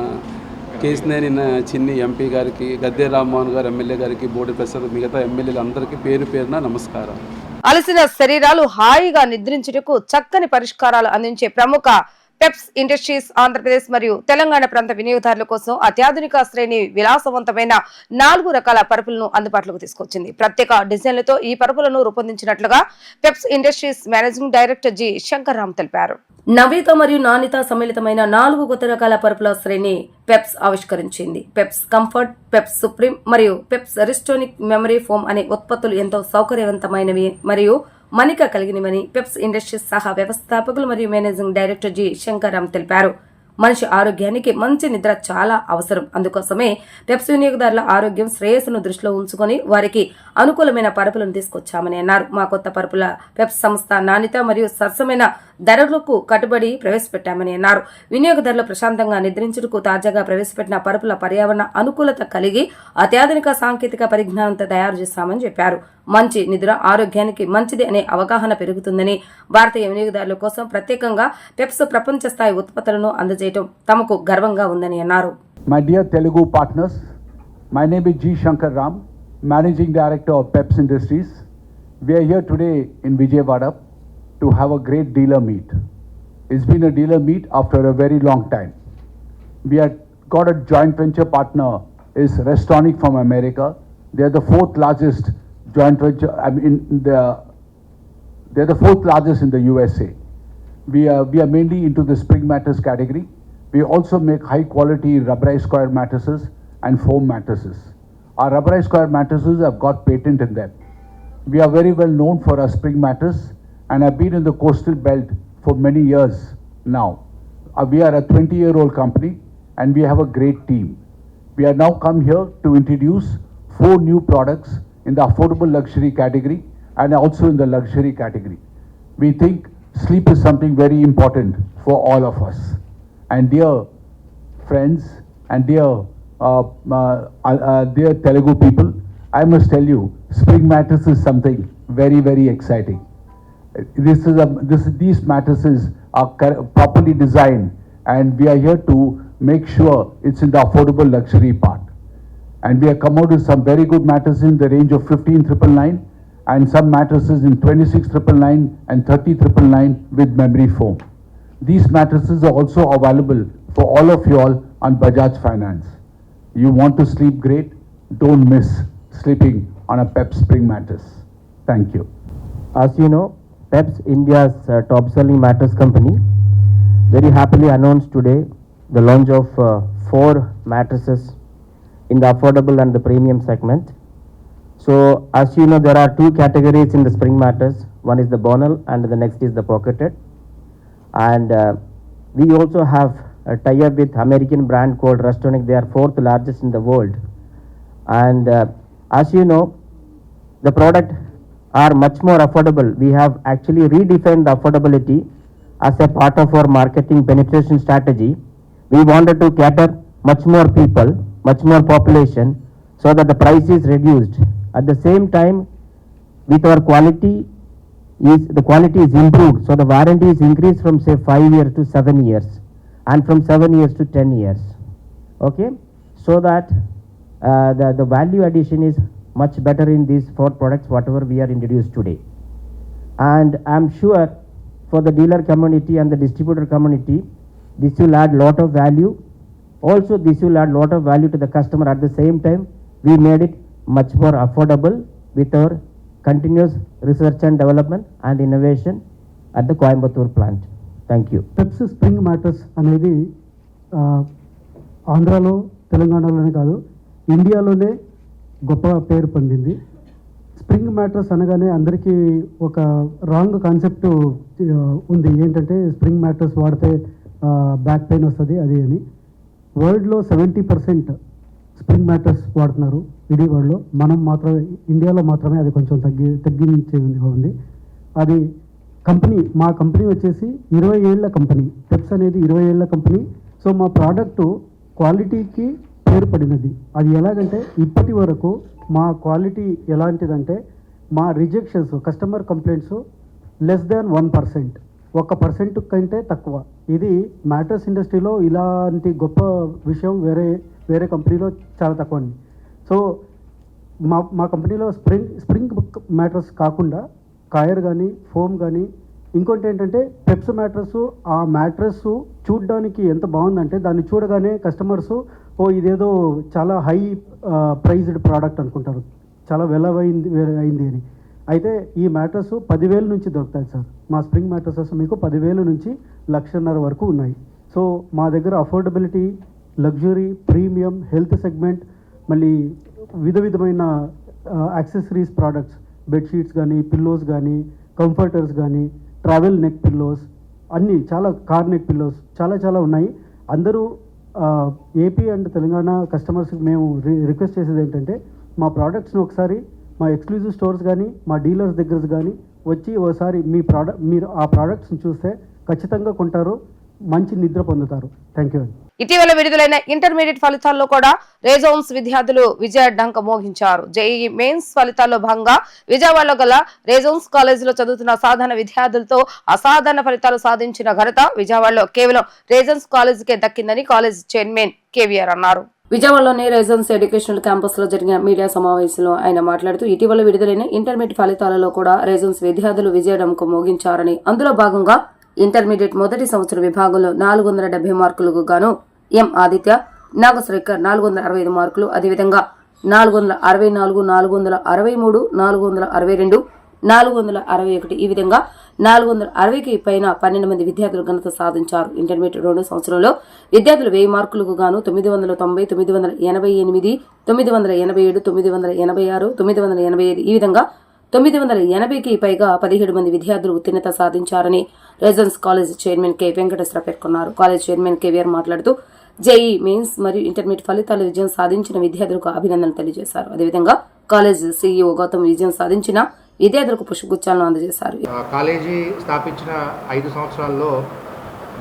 కేసినేని చిన్ని ఎంపీ గారికి, గద్దె రామ్మోహన్ గారు ఎమ్మెల్యే గారికి, బోడి ప్రసాద్, మిగతా ఎమ్మెల్యేలు అందరికీ పేరు పేరున నమస్కారం. అలసిన శరీరాలు హాయిగా నిద్రించుటకు చక్కని పరిష్కారాలు అందించే ప్రముఖ పెప్స్ ఇండస్ట్రీస్ ఆంధ్రప్రదేశ్ మరియు తెలంగాణ ప్రాంత వినియోగదారుల కోసం అత్యాధునిక శ్రేణి విలాసవంతమైన 4 రకాల పరుపులను అందుబాటులోకి తీసుకొచ్చింది. ప్రత్యేక డిజైన్లతో ఈ పరుపులను రూపొందించినట్లుగా Peps industries managing director G Shankar Ram తెలిపారు. నవీత మరియు నాణ్యత సమ్మిళితమైన 4 కొత్త రకాల పరుపుల శ్రేణి పెప్స్ ఆవిష్కరించింది. పెప్స్ కంఫర్ట్, పెప్స్ సుప్రీం మరియు పెప్స్ రిస్టోనిక్ మెమరీ ఫోమ్ అనే ఉత్పత్తులు ఎంతో సౌకర్యవంతమైనవి మరియు మన్నిక కలిగినవని పెప్స్ ఇండస్ట్రీస్ సహా వ్యవస్థాపకులు మరియు managing director G Shankar Ram తెలిపారు. మనిషి ఆరోగ్యానికి మంచి నిద్ర చాలా అవసరం. అందుకోసమే పెప్స్ వినియోగదారుల ఆరోగ్యం, శ్రేయస్సును దృష్టిలో ఉంచుకొని వారికి అనుకూలమైన పరుపులను తీసుకొచ్చామని అన్నారు. మా కొత్త పరుపుల పెప్స్ సంస్థ నాణ్యత మరియు సరసమైన ధరలకు కట్టుబడి ప్రవేశపెట్టామని అన్నారు. వినియోగదారులు ప్రశాంతంగా నిద్రించుటకు తాజాగా ప్రవేశపెట్టిన పరుపుల పర్యావరణ అనుకూలత కలిగి అత్యాధునిక సాంకేతిక పరిజ్ఞానంతో తయారు చేశామని చెప్పారు. మంచి నిద్ర ఆరోగ్యానికి మంచిది అనే అవగాహన పెరుగుతుందని, భారతీయ వినియోగదారుల కోసం ప్రత్యేకంగా పెప్స్ ప్రపంచ స్థాయి ఉత్పత్తులను అందజేయడం తమకు గర్వంగా ఉందని అన్నారు. My dear Telugu partners, my name is G. Shankar Ram, Managing Director of Peps Industries. We are here today in Vijayawada to have a great dealer meet. It's been a dealer meet after a very long time. We have got a joint venture partner, is Restonic from America. They are the 4th largest joint venture. They are the 4th largest in the USA. We are mainly into the spring mattress category. We also make high quality rubberized square mattresses and foam mattresses. Our rubberized square mattresses have got patent in them. We are very well known for our spring mattress and have been in the coastal belt for many years now. We are a 20-year-old company and we have a great team. We are now come here to introduce 4 new products in the affordable luxury category and also in the luxury category. We think sleep is something very important for all of us. And dear friends and dear Telugu people, I must tell you, spring mattress is something very, very exciting. These mattresses are properly designed and we are here to make sure it's in the affordable luxury part. And we have come out with some very good mattresses in the range of 15,999 and some mattresses in 26,999 and 30,999 with memory foam. These mattresses are also available for all of you all on Bajaj Finance. You want to sleep great? Don't miss sleeping on a Peps spring mattress. Thank you. As you know, Peps, India's top-selling mattress company, very happily announced today the launch of 4 mattresses in the affordable and the premium segment. So, as you know, there are 2 categories in the spring mattress. One is the Bonal and the next is the pocketed. And we also have a tie-up with American brand called Restonic. They are 4th largest in the world. And as you know, the product are much more affordable. We have actually redefined the affordability as a part of our marketing penetration strategy. We wanted to cater much more people, much more population, so that the price is reduced. At the same time, with our quality is improved, so the warranty is increased from say 5 years to 7 years and from 7 years to 10 years. Okay, so that the value addition is much better in these 4 products whatever we are introduced today. And I am sure for the dealer community and the distributor community, this will add lot of value. Also this will add lot of value to the customer. At the same time, we made it much more affordable with our continuous research and development and innovation at the Coimbatore plant. Thank you. Peps spring mattress అనేది ఆంధ్రాలో తెలంగాణలోనే కాదు ఇండియాలోనే గొప్ప పేరు పొందింది. Spring matters అనగానే అందరికీ ఒక రాంగ్ కాన్సెప్ట్ ఉంది, ఏంటంటే స్ప్రింగ్ మ్యాటర్స్ వాడితే బ్యాక్ పెయిన్ వస్తుంది అది అని. వరల్డ్లో 70% స్ప్రింగ్ మ్యాటర్స్ వాడుతున్నారు ఇడీ వరల్డ్లో. మనం మాత్రమే ఇండియాలో మాత్రమే అది కొంచెం తగ్గించే ఉంది. అది కంపెనీ, మా కంపెనీ వచ్చేసి 20 ఏళ్ల కంపెనీ. పెప్స్ అనేది 20 ఏళ్ల కంపెనీ. సో మా ప్రోడక్టు క్వాలిటీకి పేరు పడినది. అది ఎలాగంటే ఇప్పటి వరకు మా క్వాలిటీ ఎలాంటిదంటే మా రిజెక్షన్స్, కస్టమర్ కంప్లైంట్స్ <1%, 1% కంటే తక్కువ. ఇది మ్యాటర్స్ ఇండస్ట్రీలో ఇలాంటి గొప్ప విషయం వేరే కంపెనీలో చాలా తక్కువ అండి. సో మా కంపెనీలో స్ప్రింగ్ మ్యాటర్స్ కాకుండా కాయర్ కానీ ఫోమ్ కానీ, ఇంకోటి ఏంటంటే పెప్స్ మ్యాట్రస్. ఆ మ్యాట్రస్ చూడడానికి ఎంత బాగుందంటే దాన్ని చూడగానే కస్టమర్స్ ఇదేదో చాలా హై ప్రైజ్డ్ ప్రోడక్ట్ అనుకుంటారు, చాలా అయింది అని. అయితే ఈ మ్యాట్రస్ 10,000 నుంచి దొరుకుతాయి సార్. మా స్ప్రింగ్ మ్యాట్రసెస్ మీకు 10,000 నుంచి 1,50,000 వరకు ఉన్నాయి. సో మా దగ్గర affordability, luxury, premium, health segment, మళ్ళీ విధమైన యాక్సెసరీస్ ప్రోడక్ట్స్, బెడ్షీట్స్ కానీ, పిల్లోస్ కానీ, కంఫర్టర్స్ కానీ, ట్రావెల్ నెక్ పిల్లోస్, అన్నీ చాలా, కార్ నెక్ పిల్లోస్ చాలా ఉన్నాయి. అందరూ ఏపీ అండ్ తెలంగాణ కస్టమర్స్కి మేము రిక్వెస్ట్ చేసేది ఏంటంటే మా ప్రోడక్ట్స్ని ఒకసారి మా ఎక్స్క్లూజివ్ స్టోర్స్ కానీ మా డీలర్స్ దగ్గర కానీ వచ్చి ఒకసారి మీరు ఆ ప్రోడక్ట్స్ని చూస్తే ఖచ్చితంగా కొంటారు, మంచి నిద్ర పొందుతారు. థ్యాంక్ యూ అండి. ఇటీవల విడుదలైన ఇంటర్మీడియట్ ఫలితాల్లో కూడా రేజోన్స్ విద్యార్థులు విజయ డంక మోగించారు. జేఈఈ మెయిన్స్ ఫలితాల్లో భాగంగా విజయవాడలో గల రేజోన్స్ కాలేజీలో చదువుతున్న సాధారణ విద్యార్థులతో అసాధారణ ఫలితాలు సాధించిన ఘనత విజయవాడలో కేవలం రేజోన్స్ కాలేజీకే దక్కిందని కాలేజ్ చైర్మన్ కేవీఆర్ అన్నారు. విజయవాడలోని రేజన్స్ ఎడ్యుకేషనల్ క్యాంపస్ లో జరిగిన మీడియా సమావేశంలో ఆయన మాట్లాడుతూ ఇటీవల విడుదలైన ఇంటర్మీడియట్ ఫలితాలలో కూడా రేజన్స్ విద్యార్థులు విజయడంకు మోగించారని, అందులో భాగంగా ఇంటర్మీడియట్ మొదటి సంవత్సర విభాగంలో 470 మార్కులకు గాను ఎం ఆదిత్య, నాగశ్రేఖర్ 465 మార్కులు, అదేవిధంగా 464, 463, 462, 461 ఈ విధంగా 460కి పైన 12 మంది విద్యార్థులు ఘనత సాధించారు. ఇంటర్మీడియట్ 2వ సంవత్సరంలో విద్యార్థులు 1000 మార్కులకు గాను 990, 988, 987, 986, 985 ఈ విధంగా 980కి పైగా 17 మంది విద్యార్థులు ఉత్తీర్ణత సాధించారని residence college chairman K Venkateswara పేర్కొన్నారు. కాలేజ్ చైర్మన్ కేవీఆర్ మాట్లాడుతూ జేఈ మెయిన్స్ మరియు ఇంటర్మీడియట్ ఫలితాలు విజయం సాధించిన విద్యార్థులకు అభినందనలు తెలియజేశారు. అదేవిధంగా కాలేజ్ సీఈఓ గౌతమ్ విజయం సాధించిన విద్యార్థులకు పుష్పగుచ్చాలను అందజేశారు. కాలేజీ స్థాపించిన 5 సంవత్సరాల్లో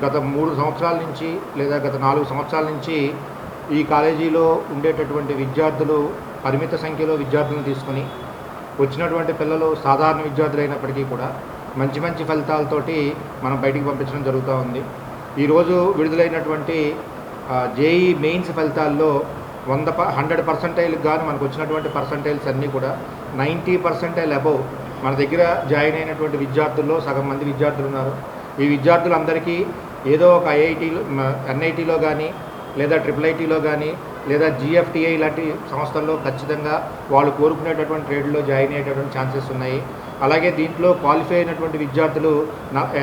గత 3 సంవత్సరాల నుంచి లేదా గత 4 సంవత్సరాల నుంచి ఈ కాలేజీలో ఉండేటటువంటి విద్యార్థులు పరిమిత సంఖ్యలో విద్యార్థులను తీసుకొని వచ్చినటువంటి పిల్లలు సాధారణ విద్యార్థులు అయినప్పటికీ కూడా మంచి ఫలితాలతోటి మనం బయటికి పంపించడం జరుగుతూ ఉంది. ఈరోజు విడుదలైనటువంటి జేఈ మెయిన్స్ ఫలితాల్లో 100% గాను మనకు వచ్చినటువంటి పర్సంటైల్స్ అన్నీ కూడా 90% అబవ్ మన దగ్గర జాయిన్ అయినటువంటి విద్యార్థుల్లో సగం మంది విద్యార్థులు ఉన్నారు. ఈ విద్యార్థులందరికీ ఏదో ఒక ఐఐటీలో, ఎన్ఐటీలో కానీ లేదా IIITలో కానీ లేదా GFTI లాంటి సంస్థల్లో ఖచ్చితంగా వాళ్ళు కోరుకునేటటువంటి ట్రేడ్లో జాయిన్ అయ్యేటటువంటి ఛాన్సెస్ ఉన్నాయి. అలాగే దీంట్లో క్వాలిఫై అయినటువంటి విద్యార్థులు,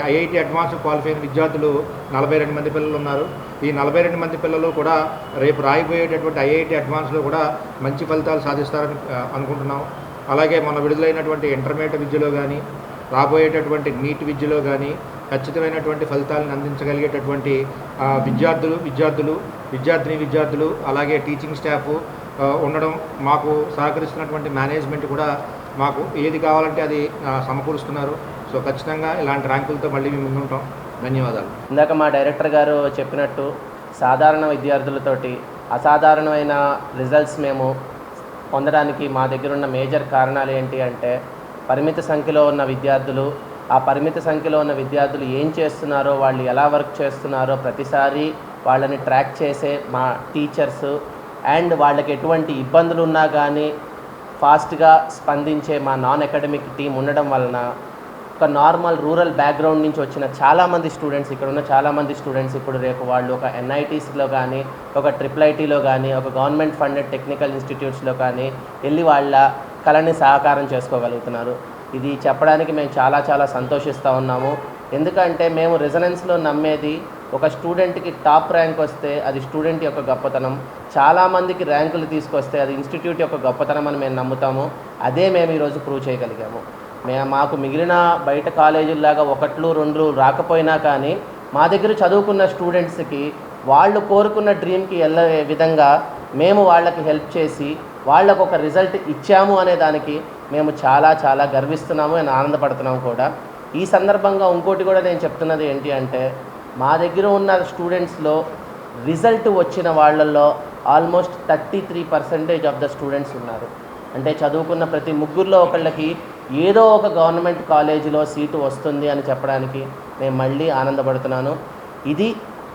ఐఐటి అడ్వాన్స్ క్వాలిఫై అయిన విద్యార్థులు 42 మంది పిల్లలు ఉన్నారు. ఈ 42 మంది పిల్లలు కూడా రేపు రాయిపోయేటటువంటి ఐఐటి అడ్వాన్స్లో కూడా మంచి ఫలితాలు సాధిస్తారని అనుకుంటున్నాం. అలాగే మన విడుదలైనటువంటి ఇంటర్మీడియట్ విద్యలో కానీ రాబోయేటటువంటి నీట్ విద్యలో కానీ ఖచ్చితమైనటువంటి ఫలితాలను అందించగలిగేటటువంటి విద్యార్థులు అలాగే టీచింగ్ స్టాఫ్ ఉండడం, మాకు సహకరిస్తున్నటువంటి మేనేజ్మెంట్ కూడా మాకు ఏది కావాలంటే అది సమకూరుస్తున్నారు. సో ఖచ్చితంగా ఇలాంటి ర్యాంకులతో మళ్ళీ మేము ముందుంటాం. ధన్యవాదాలు. ఇందాక మా డైరెక్టర్ గారు చెప్పినట్టు సాధారణ విద్యార్థులతోటి అసాధారణమైన రిజల్ట్స్ మేము పొందడానికి మా దగ్గర ఉన్న మేజర్ కారణాలు ఏంటి అంటే పరిమిత సంఖ్యలో ఉన్న విద్యార్థులు, ఆ పరిమిత సంఖ్యలో ఉన్న విద్యార్థులు ఏం చేస్తున్నారో, వాళ్ళు ఎలా వర్క్ చేస్తున్నారో ప్రతిసారి వాళ్ళని ట్రాక్ చేసే మా టీచర్స్ అండ్ వాళ్ళకి ఎటువంటి ఇబ్బందులు ఉన్నా కానీ ఫాస్ట్గా స్పందించే మా నాన్ అకాడమిక్ టీం ఉండడం వలన ఒక నార్మల్ రూరల్ బ్యాక్గ్రౌండ్ నుంచి వచ్చిన చాలామంది స్టూడెంట్స్, ఇక్కడ ఉన్న చాలామంది స్టూడెంట్స్ ఇప్పుడు రేపు వాళ్ళు ఒక NITస్లో కానీ ఒక IIITలో కానీ ఒక గవర్నమెంట్ ఫండెడ్ టెక్నికల్ ఇన్స్టిట్యూట్స్లో కానీ వెళ్ళి వాళ్ళ కళని సాకారం చేసుకోగలుగుతున్నారు. ఇది చెప్పడానికి మేము చాలా చాలా సంతోషిస్తూ ఉన్నాము. ఎందుకంటే మేము రెజనెన్స్లో నమ్మేది ఒక స్టూడెంట్కి టాప్ ర్యాంక్ వస్తే అది స్టూడెంట్ యొక్క గొప్పతనం, చాలామందికి ర్యాంకులు తీసుకొస్తే అది ఇన్స్టిట్యూట్ యొక్క గొప్పతనం అని మేము నమ్ముతాము. అదే మేము ఈరోజు ప్రూవ్ చేయగలిగాము. మాకు మిగిలిన బయట కాలేజీల్లాగా 1, 2 రాకపోయినా కానీ మా దగ్గర చదువుకున్న స్టూడెంట్స్కి వాళ్ళు కోరుకున్న డ్రీమ్కి వెళ్ళే విధంగా మేము వాళ్ళకి హెల్ప్ చేసి వాళ్ళకు ఒక రిజల్ట్ ఇచ్చాము అనే దానికి మేము చాలా చాలా గర్విస్తున్నాము అండ్ ఆనందపడుతున్నాము కూడా. ఈ సందర్భంగా ఇంకోటి కూడా నేను చెప్తున్నది ఏంటి అంటే, మా దగ్గర ఉన్న స్టూడెంట్స్లో రిజల్ట్ వచ్చిన వాళ్ళల్లో ఆల్మోస్ట్ 33% ఆఫ్ ద స్టూడెంట్స్ ఉన్నారు. అంటే చదువుకున్న ప్రతి ముగ్గురులో ఒకళ్ళకి ఏదో ఒక గవర్నమెంట్ కాలేజీలో సీటు వస్తుంది అని చెప్పడానికి నేను మళ్ళీ ఆనందపడుతున్నాను. ఇది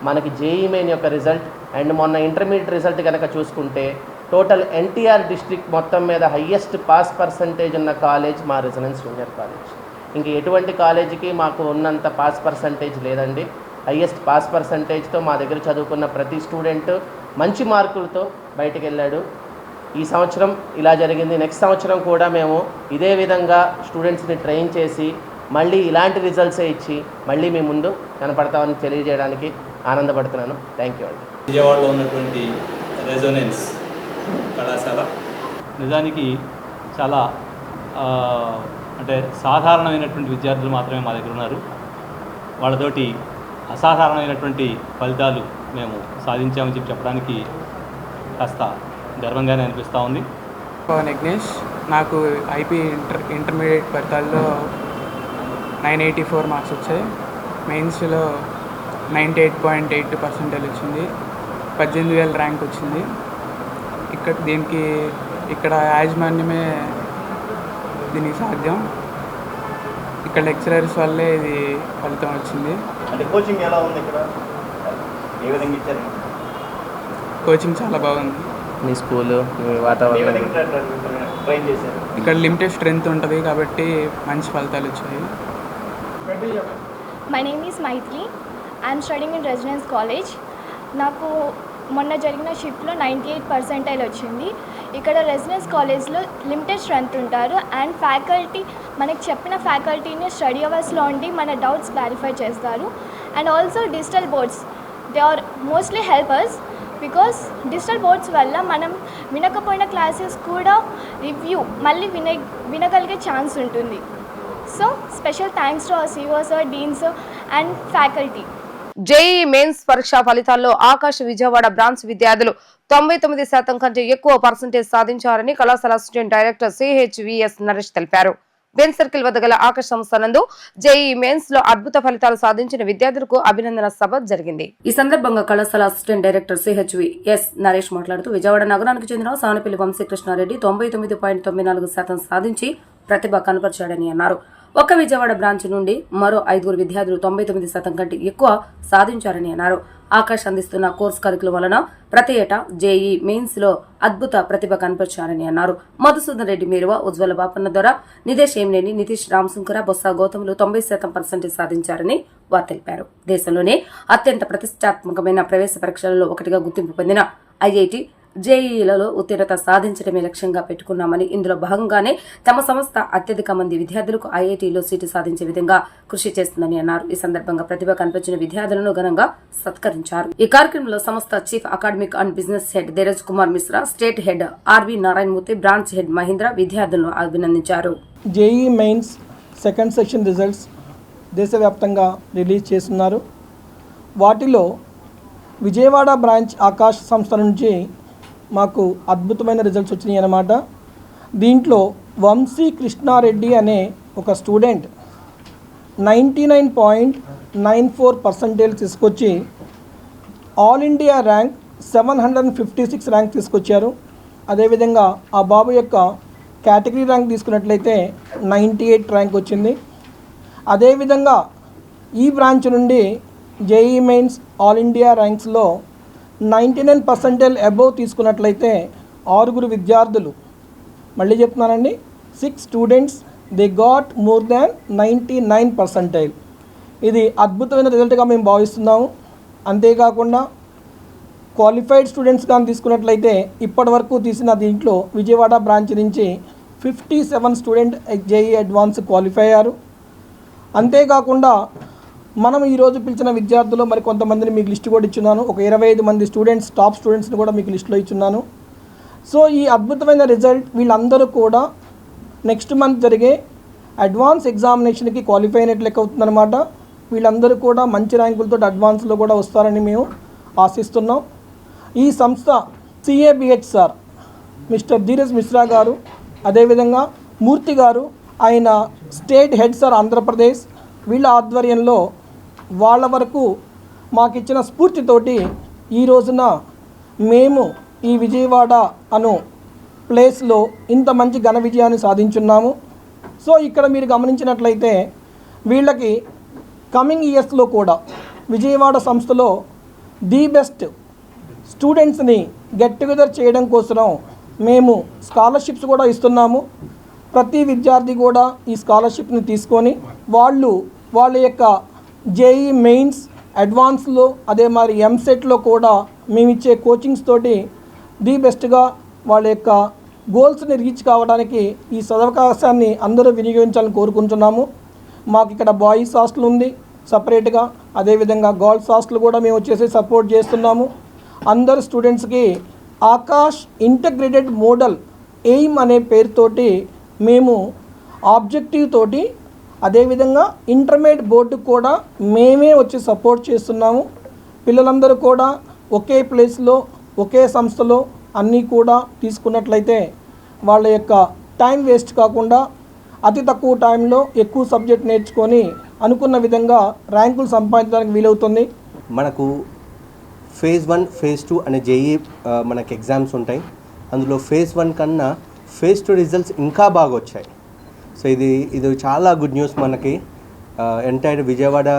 మనకి జేఈ మెయిన్ యొక్క రిజల్ట్. అండ్ మొన్న ఇంటర్మీడియట్ రిజల్ట్ కనుక చూసుకుంటే టోటల్ ఎన్టీఆర్ డిస్ట్రిక్ట్ మొత్తం మీద హయ్యెస్ట్ పాస్ పర్సంటేజ్ ఉన్న కాలేజ్ మా రెసిడెన్స్ జూనియర్ కాలేజ్. ఇంక ఎటువంటి కాలేజీకి మాకు ఉన్నంత పాస్ పర్సంటేజ్ లేదండి. హయ్యెస్ట్ పాస్ పర్సంటేజ్తో మా దగ్గర చదువుకున్న ప్రతి స్టూడెంట్ మంచి మార్కులతో బయటికి వెళ్ళాడు. ఈ సంవత్సరం ఇలా జరిగింది. నెక్స్ట్ సంవత్సరం కూడా మేము ఇదే విధంగా స్టూడెంట్స్ని ట్రైన్ చేసి మళ్ళీ ఇలాంటి రిజల్ట్సే ఇచ్చి మళ్ళీ మీ ముందు కనపడతామని తెలియజేయడానికి ఆనందపడుతున్నాను. థ్యాంక్ యూ అండి. విజయవాడలో ఉన్నటువంటి రెజొనెన్స్ కళాశాల నిజానికి చాలా అంటే సాధారణమైనటువంటి విద్యార్థులు మాత్రమే మా దగ్గర ఉన్నారు. వాళ్ళతోటి అసాధారణమైనటువంటి ఫలితాలు మేము సాధించామని చెప్పడానికి కాస్త గర్వంగానే అనిపిస్తూ ఉంది. నెగ్నేష్, నాకు ఐపీ ఇంటర్మీడియట్ ఫలితాల్లో 984 మార్క్స్ వచ్చాయి. మెయిన్స్లో 98.82% వచ్చింది. 18,000 ర్యాంక్ వచ్చింది. ఇక్కడ యాజమాన్యమే దీనికి సాధ్యం. ఇక్కడ లెక్చరర్స్ వల్లే ఇది ఫలితం వచ్చింది. అంటే కోచింగ్ ఎలా ఉంది ఇక్కడ? ఏ విధంగా ఇచ్చారు? కోచింగ్ చాలా బాగుంది. మీ స్కూలు, మీ వాతావరణం ట్రైన్ చేశారు? ఇక్కడ లిమిటెడ్ స్ట్రెంత్ ఉంటుంది కాబట్టి మంచి ఫలితాలు వచ్చాయి. My name is Maithili. I'm studying in residence college. నాకు మొన్న జరిగిన షిఫ్ట్లో 98% వచ్చింది. ఇక్కడ రెసిడెన్స్ కాలేజ్లో లిమిటెడ్ స్ట్రెంత్ ఉంటారు అండ్ ఫ్యాకల్టీ మనకి చెప్పిన ఫ్యాకల్టీని స్టడీ అవర్స్లో ఉండి మన డౌట్స్ క్లారిఫై చేస్తారు. And also digital boards, they are mostly helpers because digital boards వల్ల మనం వినకపోయిన క్లాసెస్ కూడా రివ్యూ మళ్ళీ వినగలిగే ఛాన్స్ ఉంటుంది. So special thanks to our CO sir, dean sir and faculty. JEE mains పరీక్షా ఫలితాల్లో ఆకాశ్ విజయవాడ బ్రాంచ్ విద్యార్థులు 99% కంటే ఎక్కువ పర్సెంటేజ్ సాధించారని కళాశాల అసిస్టెంట్ డైరెక్టర్ సిహెచ్విఎస్ నరేష్ తెలిపారు. బెన్ సర్కిల్ వద్ద గల ఆకాశ్ సంస్థ నందు జేఈ మెయిన్స్ లో అద్భుత ఫలితాలు సాధించిన విద్యార్థులకు అభినందన సభ జరిగింది. ఈ సందర్భంగా కళాశాల అసిస్టెంట్ డైరెక్టర్ సిహెచ్విఎస్ నరేష్ మాట్లాడుతూ విజయవాడ నగరానికి చెందిన సానపల్లి వంశీకృష్ణారెడ్డి 99.94% సాధించి ప్రతిభ కనపరిచాడని అన్నారు. ఒక్క విజయవాడ బ్రాంచ్ నుండి మరో 5 విద్యార్థులు 99% కంటే ఎక్కువ సాధించారని అన్నారు. ఆకాశ్ అందిస్తున్న కోర్స్ కరికులం వలన ప్రతి ఏటా జేఈ మెయిన్స్ లో అద్భుత ప్రతిభ కనపరిచారని అన్నారు. మధుసూదన్ రెడ్డి మేరువ, ఉజ్వల బాపన్న ద్వారా నిదేశ్ ఏమినేని, నితీష్ రామశంకర, బొత్స గౌతములు 90% సాధించారని వారు తెలిపారు. దేశంలోనే అత్యంత ప్రతిష్టాత్మకమైన ప్రవేశ పరీక్షలలో ఒకటిగా గుర్తింపు పొందిన ఐఐటి జేఈలలో ఉత్తీర్ణత సాధించడమే లక్ష్యంగా పెట్టుకున్నామని, ఇందులో భాగంగానే తమ సంస్థ అత్యధిక మంది విద్యార్థులకు ఐఐటీలో సీటు సాధించే విధంగా కృషి చేస్తుందని అన్నారు. ఈ సందర్భంగా ప్రతిభ కనిపించిన విద్యార్థులను ఘనంగా సత్కరించారు. ఈ కార్యక్రమంలో సంస్థ chief academic and business head Dheeraj Kumar Mishra, state head RV Narayanamurthy, branch head Mahendra విద్యార్థులను అభినందించారు. JE mains second session results దేశవ్యాప్తంగా రిలీజ్ చేస్తున్నారు. వాటిలో విజయవాడ బ్రాంచ్ ఆకాశ్ సంస్థ నుంచి మాకు అద్భుతమైన రిజల్ట్స్ వచ్చినాయి అన్నమాట. దీంట్లో వంశీ కృష్ణారెడ్డి అనే ఒక స్టూడెంట్ 99.94% తీసుకొచ్చి ఆల్ ఇండియా ర్యాంక్ 756 ర్యాంక్ తీసుకొచ్చారు. అదేవిధంగా ఆ బాబు యొక్క కేటగిరీ ర్యాంక్ తీసుకున్నట్లయితే 98 ర్యాంక్ వచ్చింది. అదేవిధంగా ఈ బ్రాంచ్ నుండి జేఈ మెయిన్స్ ఆల్ ఇండియా ర్యాంక్స్లో 99% అబోవ్ తీసుకున్నట్లయితే 6 విద్యార్థులు, మళ్ళీ చెప్తున్నానండి, 6 students they got more than 99%. ఇది అద్భుతమైన రిజల్ట్గా మేము భావిస్తున్నాము. అంతేకాకుండా క్వాలిఫైడ్ స్టూడెంట్స్ కానీ తీసుకున్నట్లయితే ఇప్పటి వరకు తీసిన దీంట్లో విజయవాడ బ్రాంచ్ నుంచి 57 స్టూడెంట్ జేఈ అడ్వాన్స్ క్వాలిఫై అయ్యారు. అంతేకాకుండా మనం ఈరోజు పిలిచిన విద్యార్థులు మరి కొంతమందిని మీకు లిస్ట్ కూడా ఇచ్చున్నాను. ఒక 25 మంది స్టూడెంట్స్, టాప్ స్టూడెంట్స్ని కూడా మీకు లిస్టులో ఇచ్చున్నాను. సో ఈ అద్భుతమైన రిజల్ట్ వీళ్ళందరూ కూడా నెక్స్ట్ మంత్ జరిగే అడ్వాన్స్ ఎగ్జామినేషన్కి క్వాలిఫై అయినట్లు లెక్క అవుతుందన్నమాట. వీళ్ళందరూ కూడా మంచి ర్యాంకులతో అడ్వాన్స్లో కూడా వస్తారని మేము ఆశిస్తున్నాం. ఈ సంస్థ CABH sir mister Dheeraj Mishra గారు, అదేవిధంగా మూర్తి గారు, ఆయన స్టేట్ హెడ్ సార్ ఆంధ్రప్రదేశ్, వీళ్ళ ఆధ్వర్యంలో వాళ్ళ వరకు మాకు ఇచ్చిన స్ఫూర్తితోటి ఈ రోజున మేము ఈ విజయవాడ అను ప్లేస్లో ఇంత మంచి ఘన విజయాన్ని సాధించున్నాము. సో ఇక్కడ మీరు గమనించినట్లయితే వీళ్ళకి కమింగ్ ఇయర్స్లో కూడా విజయవాడ సంస్థలో ది బెస్ట్ స్టూడెంట్స్ని గెట్ టుగెదర్ చేయడం కోసం మేము స్కాలర్షిప్స్ కూడా ఇస్తున్నాము. ప్రతి విద్యార్థి కూడా ఈ స్కాలర్షిప్ని తీసుకొని వాళ్ళ యొక్క జేఈ మెయిన్స్, అడ్వాన్స్లో, అదే మరి ఎంసెట్లో కూడా మేము ఇచ్చే కోచింగ్స్ తోటి ది బెస్ట్గా వాళ్ళ యొక్క గోల్స్ని రీచ్ కావడానికి ఈ సదవకాశాన్ని అందరూ వినియోగించాలని కోరుకుంటున్నాము. మాకు ఇక్కడ బాయ్స్ హాస్టల్ ఉంది సపరేట్గా, అదేవిధంగా గర్ల్స్ హాస్టల్ కూడా మేము వచ్చేసి సపోర్ట్ చేస్తున్నాము. అందరు స్టూడెంట్స్కి ఆకాష్ ఇంటగ్రేటెడ్ మోడల్ ఎయిమ్ అనే పేరుతోటి మేము ఆబ్జెక్టివ్ తోటి, అదేవిధంగా ఇంటర్మీడియట్ బోర్డుకు కూడా మేమే వచ్చి సపోర్ట్ చేస్తున్నాము. పిల్లలందరూ కూడా ఒకే ప్లేస్లో, ఒకే సంస్థలో అన్నీ కూడా తీసుకున్నట్లయితే వాళ్ళ యొక్క టైం వేస్ట్ కాకుండా అతి తక్కువ టైంలో ఎక్కువ సబ్జెక్ట్ నేర్చుకొని అనుకున్న విధంగా ర్యాంకులు సంపాదించడానికి వీలవుతుంది. మనకు ఫేజ్ 1, ఫేజ్ 2 అనే జేఈ మనకి ఎగ్జామ్స్ ఉంటాయి. అందులో ఫేజ్ 1 కన్నా ఫేజ్ 2 రిజల్ట్స్ ఇంకా బాగా వచ్చాయి. సో ఇది చాలా గుడ్ న్యూస్ మనకి, ఎంటైర్ విజయవాడ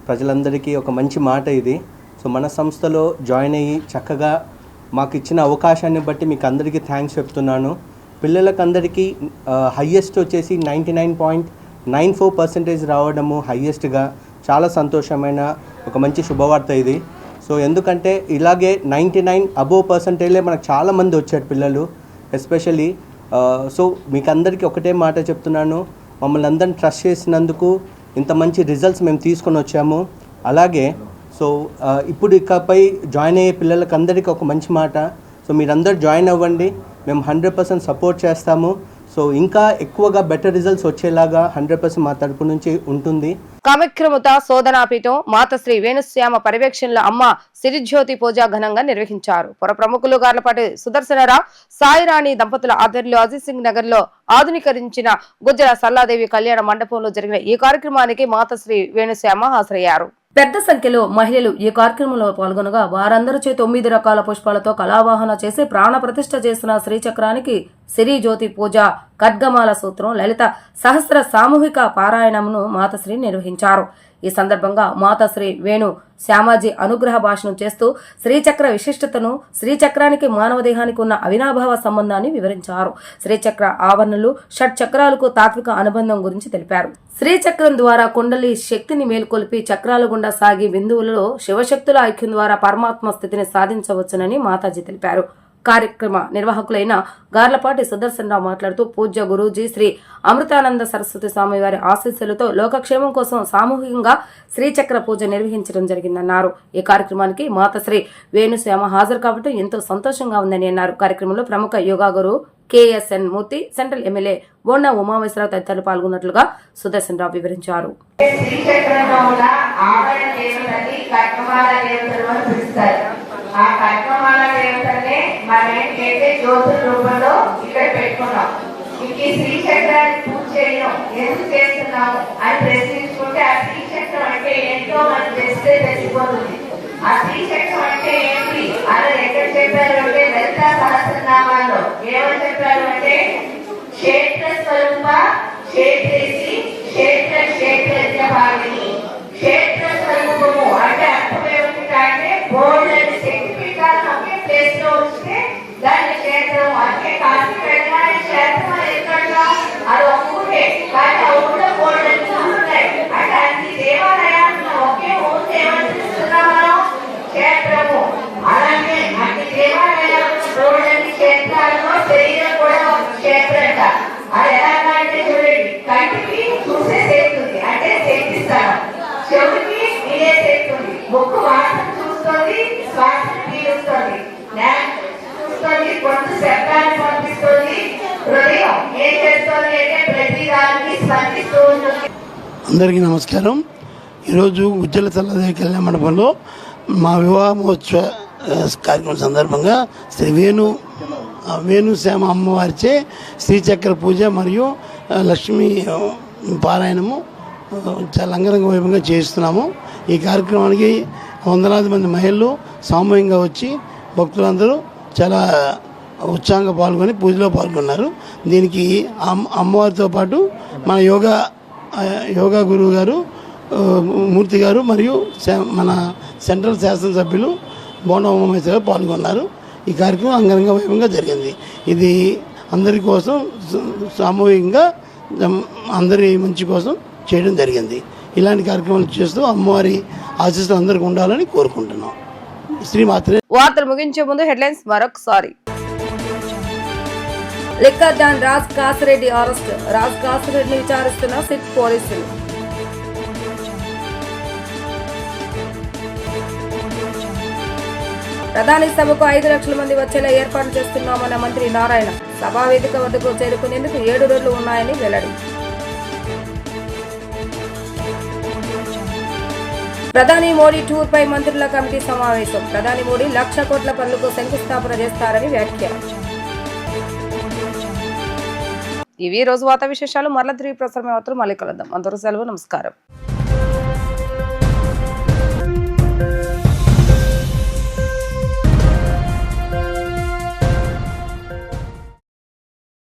ప్రజలందరికీ ఒక మంచి మాట ఇది. సో మన సంస్థలో జాయిన్ అయ్యి చక్కగా మాకు ఇచ్చిన అవకాశాన్ని బట్టి మీకు అందరికీ థ్యాంక్స్ చెప్తున్నాను. పిల్లలకు అందరికీ హయ్యెస్ట్ వచ్చేసి 99.94% రావడము హయ్యెస్ట్గా చాలా సంతోషమైన ఒక మంచి శుభవార్త ఇది. సో ఎందుకంటే ఇలాగే 99 అబోవ్ పర్సెంటేజ్లే మనకు చాలామంది వచ్చారు పిల్లలు ఎస్పెషల్లీ. సో మీకు అందరికీ ఒకటే మాట చెప్తున్నాను, మమ్మల్ని అందరిని ట్రస్ట్ చేసినందుకు ఇంత మంచి రిజల్ట్స్ మేము తీసుకొని వచ్చాము. అలాగే సో ఇప్పుడు ఇకపై జాయిన్ అయ్యే పిల్లలకి అందరికీ ఒక మంచి మాట, సో మీరందరూ జాయిన్ అవ్వండి, మేము 100% సపోర్ట్ చేస్తాము. సో ఇంకా ఎక్కువగా బెటర్ రిజల్ట్స్ వచ్చేలాగా 100% మా తరపు నుంచి ఉంటుంది. కామక్రముత శోధనాపీఠం మాతశ్రీ వేణుశ్యామ పర్యవేక్షణలో అమ్మ సిరిజ్యోతి పూజ ఘనంగా నిర్వహించారు. పుర ప్రముఖులు గార్లపాటి సుదర్శనరావు, సాయిరాణి దంపతుల ఆధ్వర్యంలో అజిత్ సింగ్ నగర్ లో ఆధునీకరించిన గుజ్జల సల్లాదేవి కళ్యాణ మండపంలో జరిగిన ఈ కార్యక్రమానికి మాతశ్రీ వేణుశ్యామ హాజరయ్యారు. పెద్ద సంఖ్యలో మహిళలు ఈ కార్యక్రమంలో పాల్గొనగా వారందరి చే 9 రకాల పుష్పాలతో కళావాహన చేసి ప్రాణ ప్రతిష్ఠ చేసిన శ్రీచక్రానికి సిరి జ్యోతి పూజ, ఖడ్గమాల సూత్రం, లలిత సహస్ర సామూహిక పారాయణమును మాతశ్రీ నిర్వహించారు. ఈ సందర్భంగా మాతశ్రీ వేణు శ్యామాజీ అనుగ్రహ భాషణం చేస్తూ శ్రీచక్ర విశిష్టతను, శ్రీచక్రానికి మానవ దేహానికి ఉన్న అవినాభావ సంబంధాన్ని వివరించారు. శ్రీచక్ర ఆవరణలు, షట్ చక్రాలకు తాత్విక అనుబంధం గురించి తెలిపారు. శ్రీచక్రం ద్వారా కుండలి శక్తిని మేల్కొల్పి చక్రాల గుండా సాగి బిందువులలో శివశక్తుల ఐక్యం ద్వారా పరమాత్మ స్థితిని సాధించవచ్చునని మాతాజీ తెలిపారు. కార్యక్రమ నిర్వాహకులైన గార్లపాటి సుదర్శనరావు మాట్లాడుతూ పూజ్య గురూజీ శ్రీ అమృతానంద సరస్వతి స్వామి వారి ఆశీస్సులతో లోకక్షేమం కోసం సామూహికంగా శ్రీచక్ర పూజ నిర్వహించడం జరిగిందన్నారు. ఈ కార్యక్రమానికి మాతశ్రీ వేణుశ్యామ హాజరు కావడం ఎంతో సంతోషంగా ఉందని అన్నారు. కార్యక్రమంలో ప్రముఖ యోగా గురు KSN మూర్తి, సెంట్రల్ ఎమ్మెల్యే బోండా ఉమామేశ్వరరావు తదితరులు పాల్గొన్నట్లుగా సుదర్శనరావు వివరించారు. ఆ కార్యక్రమాల దేవతనే మనం ఏంటంటే జ్యోతుల రూపంలో ఇక్కడ పెట్టుకున్నాం. ఈ శ్రీచక్రాన్ని పూజ చేయడం ఎందుకు చేస్తున్నాము అని ప్రశ్నించుకుంటే ఆ శ్రీచక్రం అంటే ఎంతో మనం చేస్తే తెలిసిపోతుంది. ఆ శ్రీచక్రం అంటే ఏంటి అని ఎక్కడ చెప్పారు అంటే లలిత సహస్రనామాల్లో ఏమని చెప్పారు అంటే క్షేత్ర స్వరూప క్షేత్రేసి క్షేత్ర క్షేత్రజ్ఞ భావిని. క్షేత్ర స్వరూపము అంటే అర్థం ఏమిటంటే బోర్డర్ శక్తిపీఠాలను ఒకే ప్లేస్ లో ఉంచితే దాన్ని క్షేత్రం అంటే కాశీ వెళ్ళగానే క్షేత్రం ఎక్కడ అది ఒక ఊరే, కానీ ఆ ఊళ్ళో బోర్డర్ ఉన్నాయి. అంటే అన్ని దేవాలయాలను ఒకే ఊరు ఏమని చూస్తున్నాం మనం క్షేత్రము. అలాగే అన్ని దేవాలయాలను బోర్డర్ క్షేత్రాలలో శరీరం కూడా ఒక క్షేత్రంట. అందరికీ నమస్కారం. ఈరోజు గుజ్జల తల్లదేవి కళ్యాణ మండపంలో మా వివాహ మహోత్సవ కార్యక్రమం సందర్భంగా శ్రీ వేణుశ్యామ అమ్మవారిచే శ్రీచక్ర పూజ మరియు లక్ష్మీ పారాయణము చాలా అంగరంగ వైభవంగా చేస్తున్నాము. ఈ కార్యక్రమానికి వందలాది మంది మహిళలు సామూహికంగా వచ్చి భక్తులందరూ చాలా ఉత్సాహంగా పాల్గొని పూజలో పాల్గొన్నారు. దీనికి అమ్మవారితో పాటు మన యోగా గురువు గారు మూర్తి గారు మరియు మన సెంట్రల్ శాసనసభ్యులు బోండా ఉమామహేశ్వర గారు పాల్గొన్నారు. ఈ కార్యక్రమం అంగరంగ వైభవంగా జరిగింది. ఇది అందరి కోసం సామూహికంగా అందరి మంచి కోసం చేయడం జరిగింది. ఇలాంటి కార్యక్రమాలు చేస్తూ అమ్మవారి ఆశీస్సులు అందరికీ ఉండాలని కోరుకుంటున్నాం. శ్రీమాత్రే. వార్తలు ముగించే ముందు హెడ్లైన్స్ మరొకసారి. Liquor don Raj Kasireddy arrest. Raj కాసిరెడ్డిని విచారిస్తున్న సిట్ పోలీసులు. ప్రధాని సభకు 5 లక్షల మంది వచ్చేలా ఏర్పాటు చేస్తున్నామన్న మంత్రి నారాయణ. సభా వేదిక వద్దకు చేరుకునేందుకు 7 రోజులు ఉన్నాయని వెల్లడి. ప్రధాని మోడీ టూర్ పై మంత్రుల కమిటీ సమావేశం. ప్రధాని మోడీ 1,00,000 కోట్ల పనులకు శంకుస్థాపన చేస్తారని వ్యాఖ్య. ఇవి రోజు వార్తా విశేషాలు. మరల తిరిగి ప్రసారమే వార్తలు మళ్ళీ కలుద్దాం. అందరూ సెలవు. నమస్కారం.